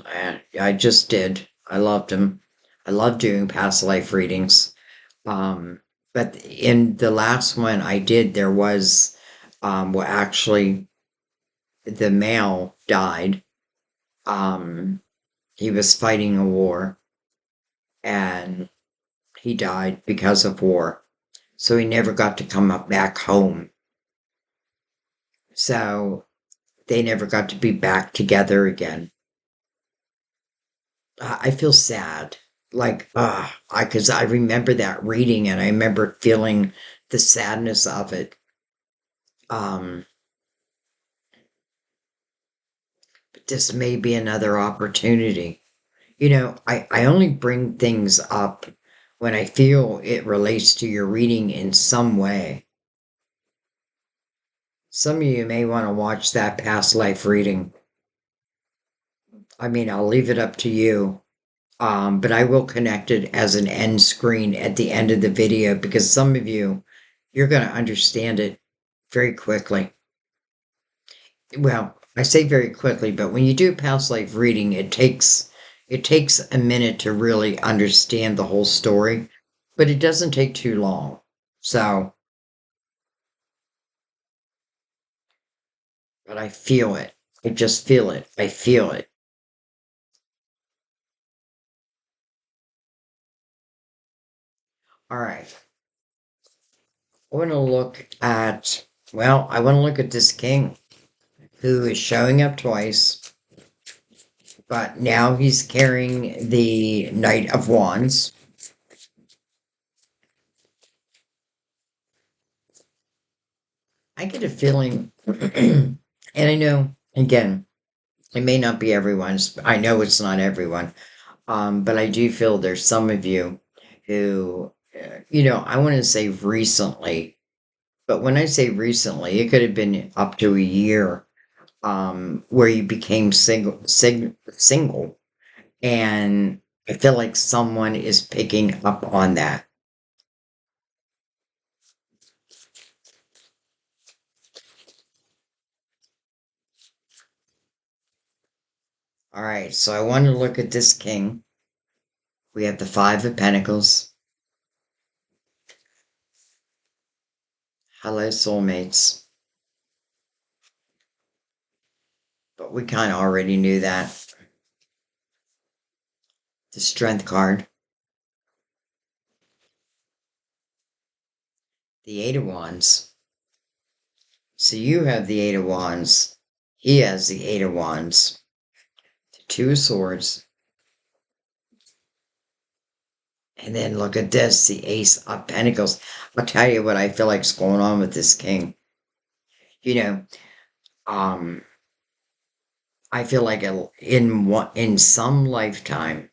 I just did. I loved them. I love doing past life readings. But in the last one I did, there was, well, actually, the male died. Um, he was fighting a war and he died because of war. So he never got to come up back home. So they never got to be back together again. I feel sad. Like, because I remember that reading and I remember feeling the sadness of it. Um, but this may be another opportunity. I only bring things up when I feel it relates to your reading in some way. Some of you may want to watch that past life reading. I mean, I'll leave it up to you. But I will connect it as an end screen at the end of the video because some of you, you're going to understand it very quickly. Well, I say very quickly, but when you do past life reading, it takes a minute to really understand the whole story, but it doesn't take too long. So, but I feel it. I just feel it. I feel it. All right. I want to look at, well, I want to look at this king who is showing up twice, but now he's carrying the Knight of Wands. I get a feeling, and I know, again, it may not be everyone's, I know it's not everyone, but I do feel there's some of you who, I want to say recently, But when I say recently, it could have been up to a year, where you became single. And I feel like someone is picking up on that. All right, so I want to look at this king. We have the Five of Pentacles. Hello, soulmates. But we kind of already knew that. The Strength card. The Eight of Wands. So you have the Eight of Wands. He has the Eight of Wands. The Two of Swords. And then look at this, the Ace of Pentacles. I'll tell you what I feel like's going on with this king. You know, um, I feel like in some lifetime.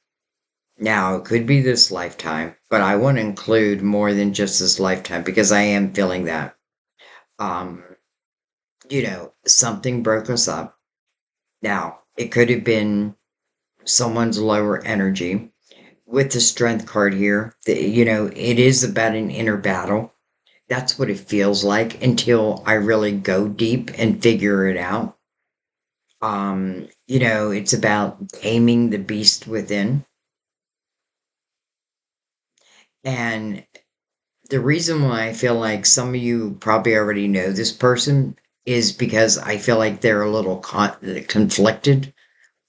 Now it could be this lifetime, but I want to include more than just this lifetime because I am feeling that. Um, something broke us up. Now it could have been someone's lower energy. With the Strength card here, it is about an inner battle. That's what it feels like until I really go deep and figure it out. It's about taming the beast within. And the reason why I feel like some of you probably already know this person is because I feel like they're a little conflicted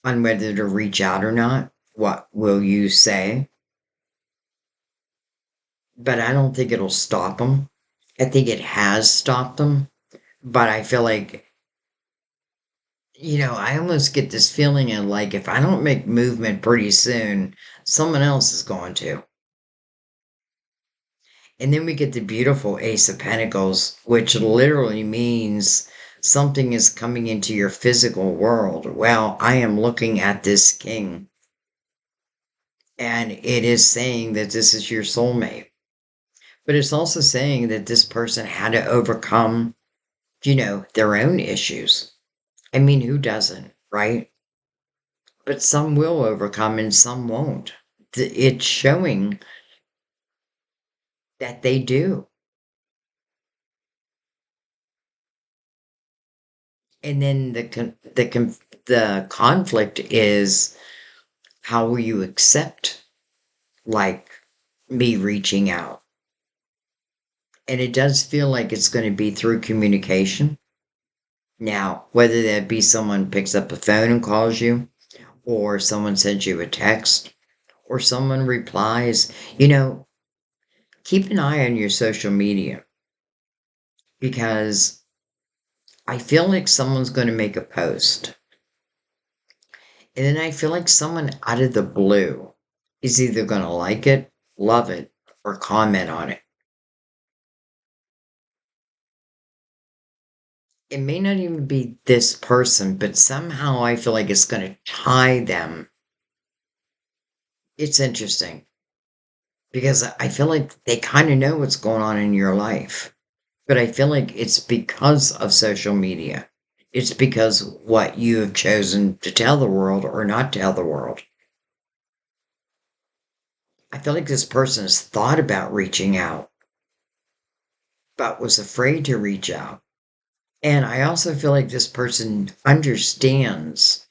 on whether to reach out or not. What will you say? But I don't think it'll stop them. I think it has stopped them. But I feel like, I almost get this feeling of like if I don't make movement pretty soon, someone else is going to. And then we get the beautiful Ace of Pentacles, which literally means something is coming into your physical world. Well, I am looking at this king, and it is saying that this is your soulmate. But it's also saying that this person had to overcome, their own issues. I mean, who doesn't, right? But some will overcome and some won't. It's showing that they do. And then the conflict is, how will you accept, like, me reaching out? And it does feel like it's going to be through communication. Now, whether that be someone picks up the phone and calls you, or someone sends you a text, or someone replies, keep an eye on your social media because I feel like someone's going to make a post. And then I feel like someone out of the blue is either going to like it, love it, or comment on it. It may not even be this person, but somehow I feel like it's going to tie them. It's interesting because I feel like they kind of know what's going on in your life, but I feel like it's because of social media. It's because what you have chosen to tell the world or not tell the world. I feel like this person has thought about reaching out, but was afraid to reach out. And I also feel like this person understands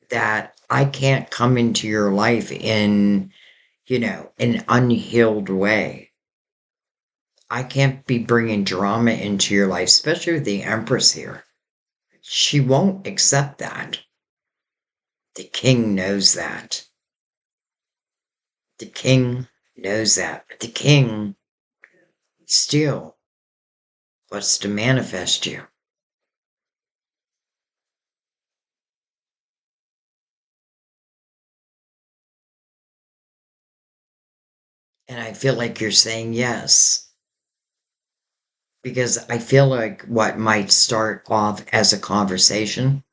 that I can't come into your life in, an unhealed way. I can't be bringing drama into your life, especially with the Empress here. She won't accept that. The king knows that. The king knows that. But the king still wants to manifest you. And I feel like you're saying yes. Because I feel like what might start off as a conversation,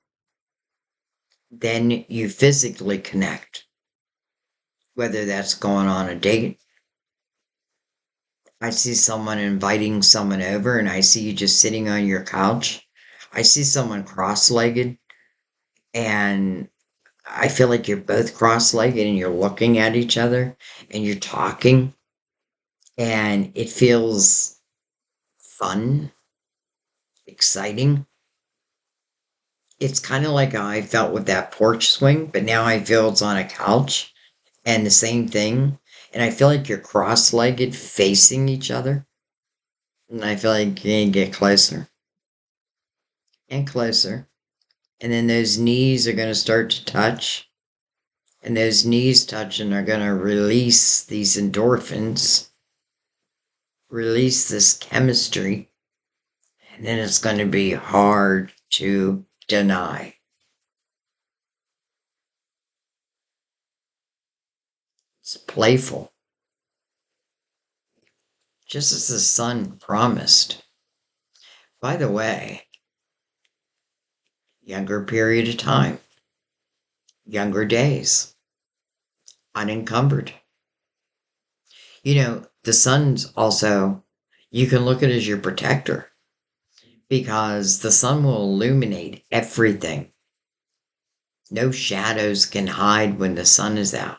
then you physically connect, whether that's going on a date, I see someone inviting someone over and I see you just sitting on your couch. I see someone cross-legged and I feel like you're both cross-legged and you're looking at each other and you're talking and it feels fun, exciting. It's kind of like how I felt with that porch swing, but now I feel it's on a couch and the same thing. And I feel like you're cross-legged facing each other. And I feel like you're gonna get closer and closer. And then those knees are gonna start to touch. And those knees touching are gonna release these endorphins, release this chemistry. And then it's gonna be hard to deny. It's playful. Just as the sun promised. By the way, younger period of time, younger days, unencumbered. The sun's also, you can look at it as your protector because the sun will illuminate everything. No shadows can hide when the sun is out.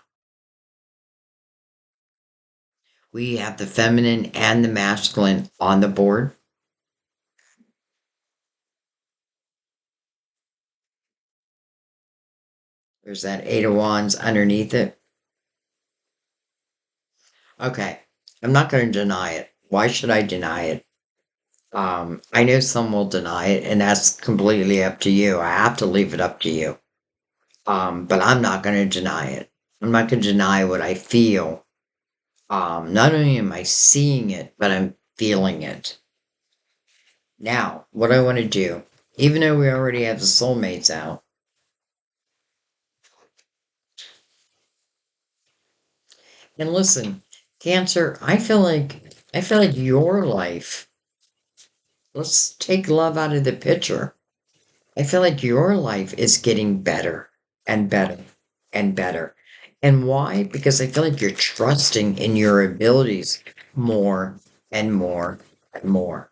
We have the feminine and the masculine on the board. There's that Eight of Wands underneath it. Okay, I'm not going to deny it. Why should I deny it? I know some will deny it, and that's completely up to you. I have to leave it up to you. But I'm not going to deny it. I'm not going to deny what I feel. Not only am I seeing it, but I'm feeling it. Now, what I want to do, even though we already have the soulmates out, and listen, Cancer, I feel like your life, let's take love out of the picture. I feel like your life is getting better and better and better. And why? Because I feel like you're trusting in your abilities more and more and more.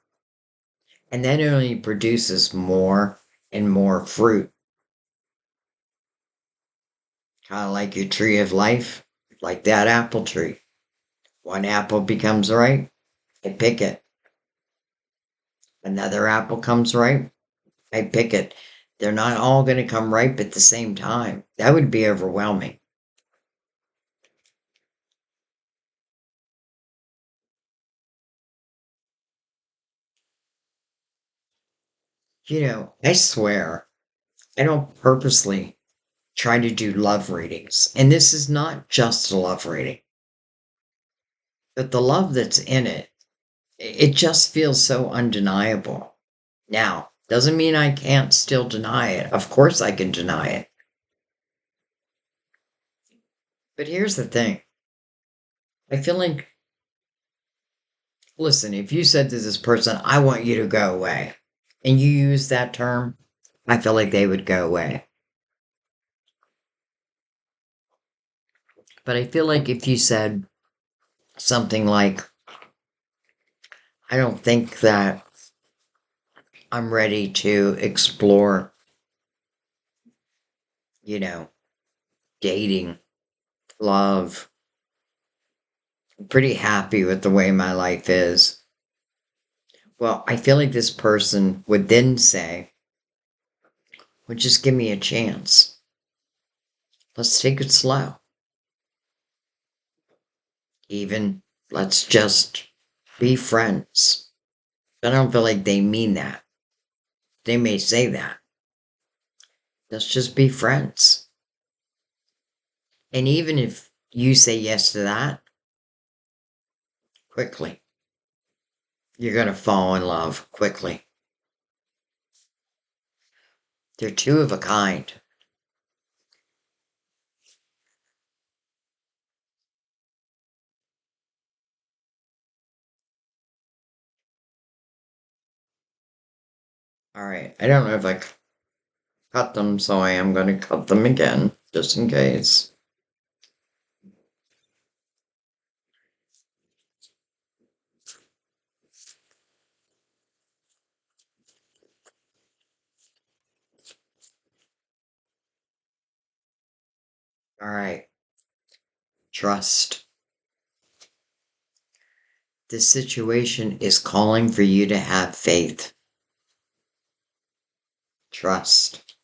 And that only produces more and more fruit. Kind of like your tree of life, like that apple tree. One apple becomes ripe, I pick it. Another apple comes ripe, I pick it. They're not all going to come ripe at the same time. That would be overwhelming. I swear, I don't purposely try to do love readings. And this is not just a love reading, but the love that's in it, it just feels so undeniable. Now, doesn't mean I can't still deny it. Of course I can deny it. But here's the thing. I feel like, listen, if you said to this person, I want you to go away, and you use that term, I feel like they would go away. But I feel like if you said something like, I don't think that I'm ready to explore, you know, dating, love, I'm pretty happy with the way my life is. Well, I feel like this person would then say, well, just give me a chance. Let's take it slow. Even let's just be friends. I don't feel like they mean that. They may say that. Let's just be friends. And even if you say yes to that, quickly, you're going to fall in love quickly. They're two of a kind. All right. I don't know if I cut them, so I am going to cut them again, just in case. Trust. This situation is calling for you to have faith. Trust.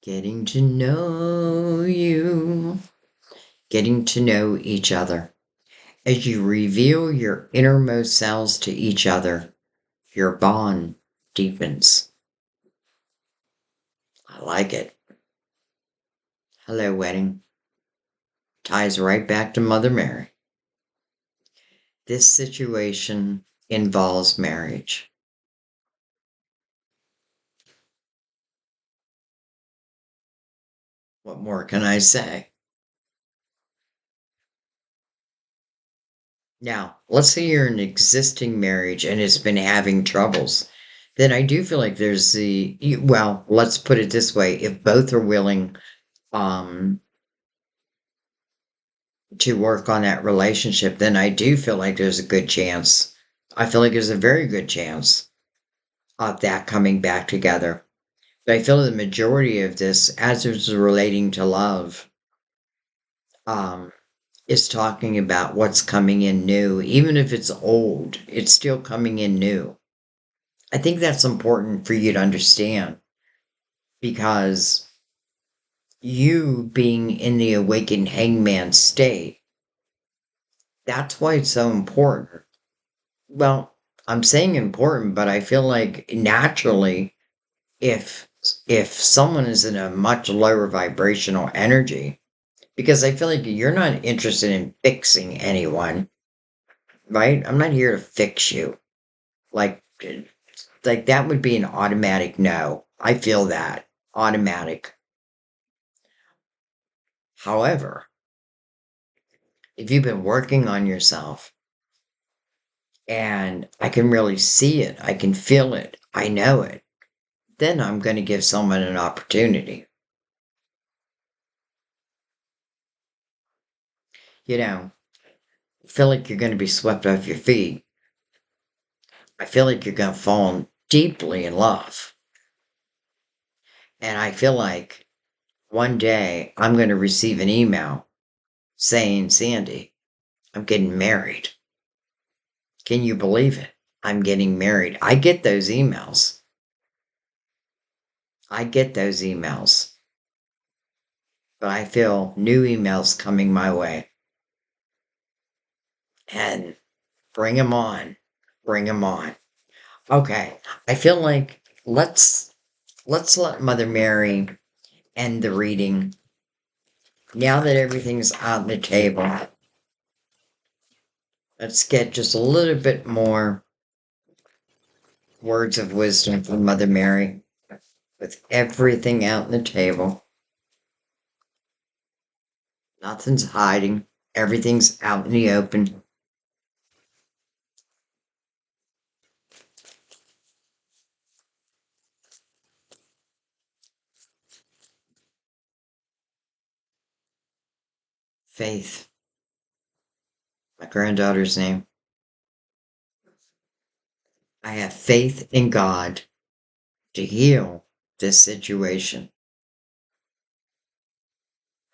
Getting to know you. Getting to know each other. As you reveal your innermost selves to each other, your bond deepens. I like it. Hello, wedding. Ties right back to Mother Mary. This situation involves marriage. What more can I say? Now, let's say you're in an existing marriage and it's been having troubles. Then I do feel like there's well, let's put it this way. If both are willing um, to work on that relationship, then I do feel like there's a good chance. I feel like there's a very good chance of that coming back together. But I feel the majority of this, as it's relating to love, um, is talking about what's coming in new. Even if it's old, it's still coming in new. I think that's important for you to understand because you being in the awakened hangman state, that's why it's so important. Well, I'm saying important, but I feel like naturally, if if someone is in a much lower vibrational energy, because I feel like you're not interested in fixing anyone, right? I'm not here to fix you. Like, like that would be an automatic no. I feel that automatic. However, if you've been working on yourself and I can really see it, I can feel it, I know it, then I'm going to give someone an opportunity. You know, I feel like you're going to be swept off your feet. I feel like you're going to fall deeply in love. And I feel like one day I'm going to receive an email saying, Sandy, I'm getting married. Can you believe it? I'm getting married. I get those emails. I get those emails. But I feel new emails coming my way. And bring them on. Bring them on. Okay. I feel like let's let Mother Mary end the reading. Now that everything's on the table, let's get just a little bit more words of wisdom from Mother Mary with everything out on the table. Nothing's hiding. Everything's out in the open. Faith, my granddaughter's name. I have faith in God to heal this situation.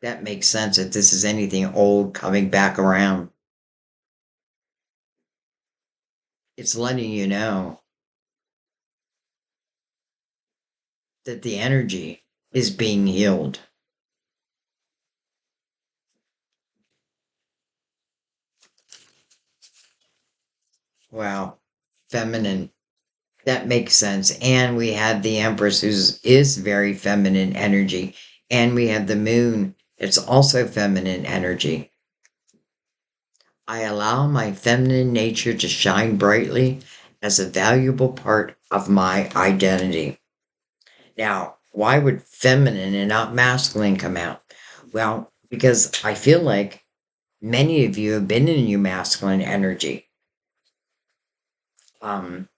That makes sense if this is anything old coming back around. It's letting you know that the energy is being healed. Wow. Feminine. That makes sense. And we have the Empress, who's is very feminine energy. And we have the moon. It's also feminine energy. I allow my feminine nature to shine brightly as a valuable part of my identity. Now, why would feminine and not masculine come out? Well, because I feel like many of you have been in your masculine energy. Um,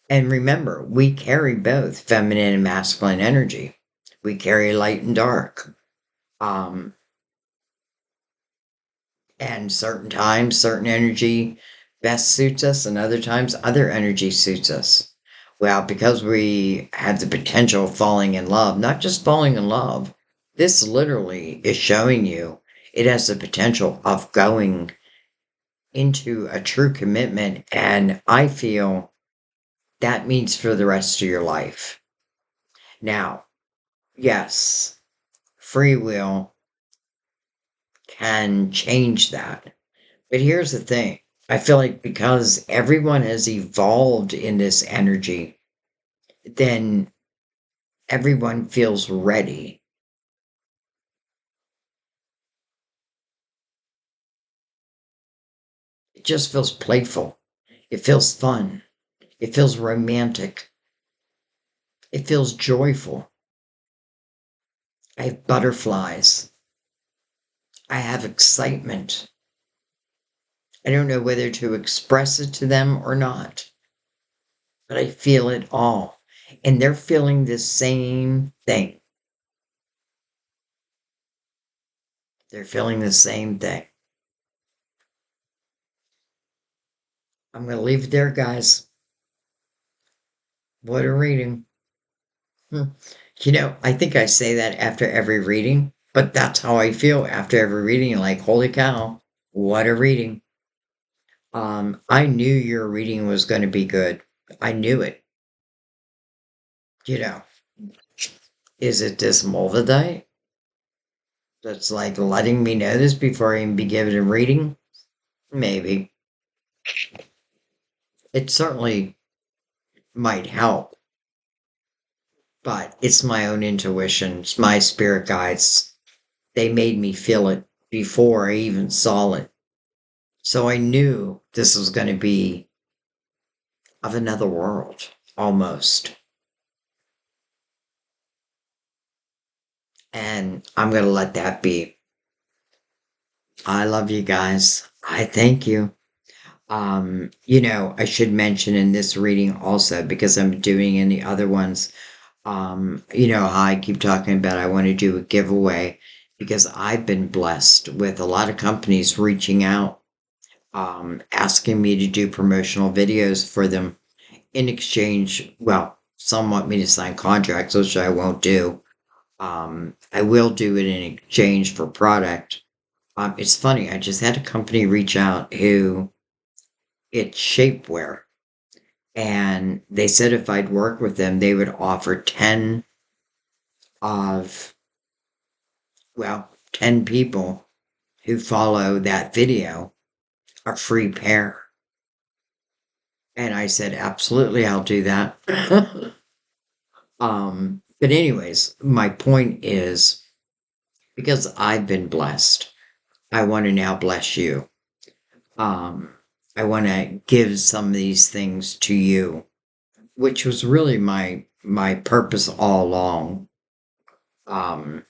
and remember, we carry both feminine and masculine energy. We carry light and dark. Um, and certain times, certain energy best suits us, and other times, other energy suits us. Well, because we have the potential of falling in love, not just falling in love, This literally is showing you it has the potential of going into a true commitment. And I feel that means for the rest of your life. Now, yes, free will can change that. But here's the thing. I feel like because everyone has evolved in this energy, then everyone feels ready. It just feels playful. It feels fun. It feels romantic. It feels joyful. I have butterflies. I have excitement. I don't know whether to express it to them or not, but I feel it all. And they're feeling the same thing. They're feeling the same thing. I'm going to leave it there, guys. What a reading. Hmm. I think I say that after every reading, but that's how I feel after every reading. Like, holy cow, what a reading. I knew your reading was going to be good. I knew it. You know, is it this Mulvadite that's like letting me know this before I even be given a reading? Maybe. It certainly might help, but it's my own intuition. It's my spirit guides. They made me feel it before I even saw it. So I knew this was going to be of another world, almost. And I'm going to let that be. I love you guys. I thank you. I should mention in this reading also, because I'm doing in the other ones, how I keep talking about I want to do a giveaway because I've been blessed with a lot of companies reaching out, asking me to do promotional videos for them in exchange. Well, some want me to sign contracts, which I won't do. I will do it in exchange for product. It's funny, I just had a company reach out who it's shapewear. And they said if I'd work with them, they would offer 10 of, well, 10 people who follow that video a free pair. And I said, absolutely, I'll do that. But anyways, my point is because I've been blessed, I want to now bless you. Um, I want to give some of these things to you, which was really my purpose all along. Um,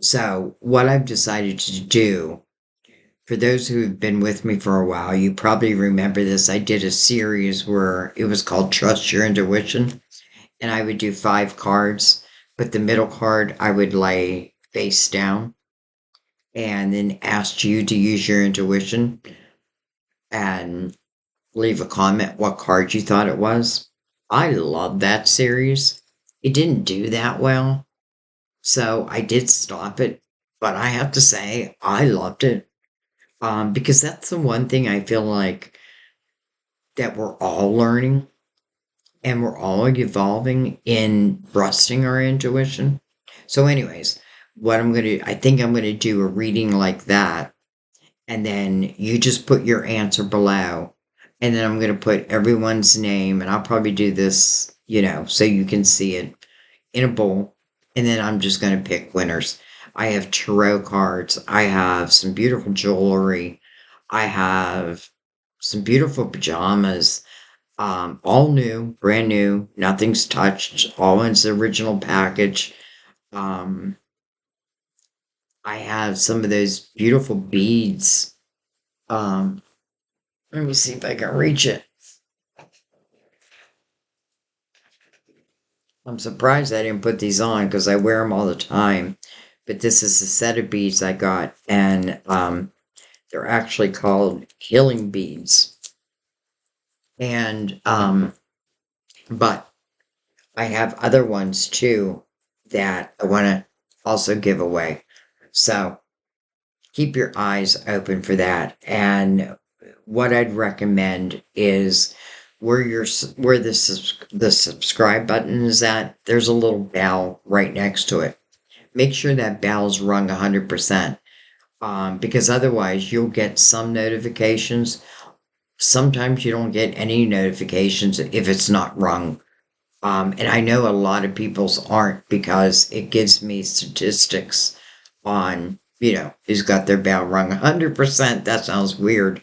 so what I've decided to do, for those who have been with me for a while, you probably remember this. I did a series where it was called Trust Your Intuition, and I would do 5 cards, but the middle card I would lay face down and then ask you to use your intuition and leave a comment what card you thought it was. I love that series. It didn't do that well, so I did stop it, but I have to say I loved it. Because that's the one thing I feel like that we're all learning and we're all evolving in trusting our intuition. So, anyways, I think I'm gonna do a reading like that, and then you just put your answer below, and then I'm gonna put everyone's name, and I'll probably do this, so you can see it in a bowl, and then I'm just gonna pick winners. I have tarot cards. I have some beautiful jewelry. I have some beautiful pajamas, all new, brand new, nothing's touched, all in its original package. Um, I have some of those beautiful beads. Um, Let me see if I can reach it. I'm surprised I didn't put these on because I wear them all the time. But this is a set of beads I got, and they're actually called healing beads. And but I have other ones too that I want to. also give away. So keep your eyes open for that. And what I'd recommend is where the subscribe button is at, there's a little bell right next to it. Make sure that bell's rung 100%, because otherwise you'll get some notifications. Sometimes you don't get any notifications if it's not rung. And I know a lot of people's aren't because it gives me statistics on, who's got their bell rung 100%. That sounds weird,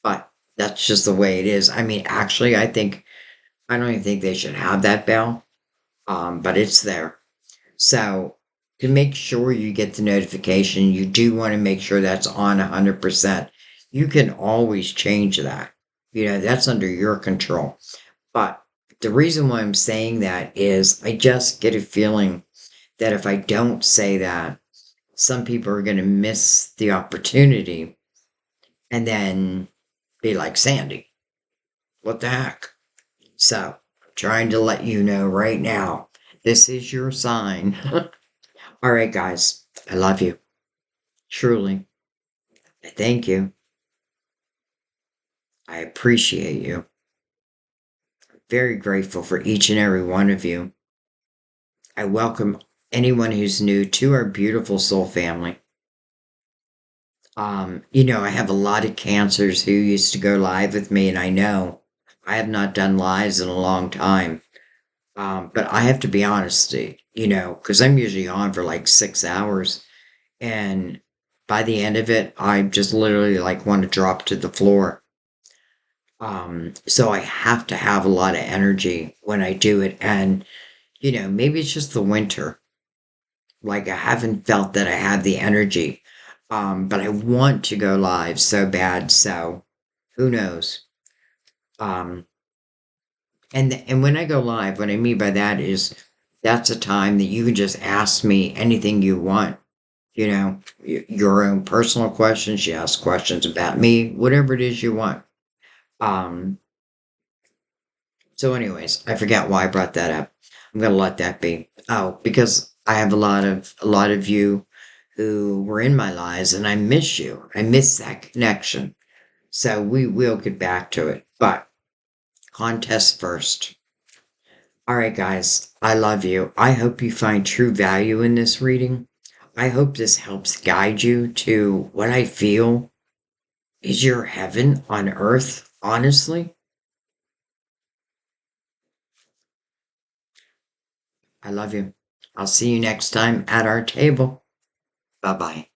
but that's just the way it is. I mean, actually, I don't even think they should have that bell, but it's there. So to make sure you get the notification, you do want to make sure that's on 100%. You can always change that. That's under your control. But the reason why I'm saying that is I just get a feeling that if I don't say that, some people are going to miss the opportunity and then be like, Sandy, what the heck? So I'm trying to let you know right now, this is your sign. All right, guys, I love you. Truly. I thank you. I appreciate you. Very grateful for each and every one of you. I welcome anyone who's new to our beautiful soul family. I have a lot of cancers who used to go live with me, and I know I have not done lives in a long time. But I have to be honest, because I'm usually on for like 6 hours, and by the end of it, I just literally like want to drop to the floor. So I have to have a lot of energy when I do it, and maybe it's just the winter. Like I haven't felt that I have the energy. But I want to go live so bad, so who knows? Um, and when I go live, what I mean by that is that's a time that you can just ask me anything you want. Your own personal questions. You ask questions about me, whatever it is you want. Um, so, anyways, I forgot why I brought that up. I'm gonna let that be. Oh, because I have a lot of you who were in my lives, and I miss you. I miss that connection. So we will get back to it, but contest first. All right, guys, I love you. I hope you find true value in this reading. I hope this helps guide you to what I feel is your heaven on earth, honestly. I love you. I'll see you next time at our table. Bye bye.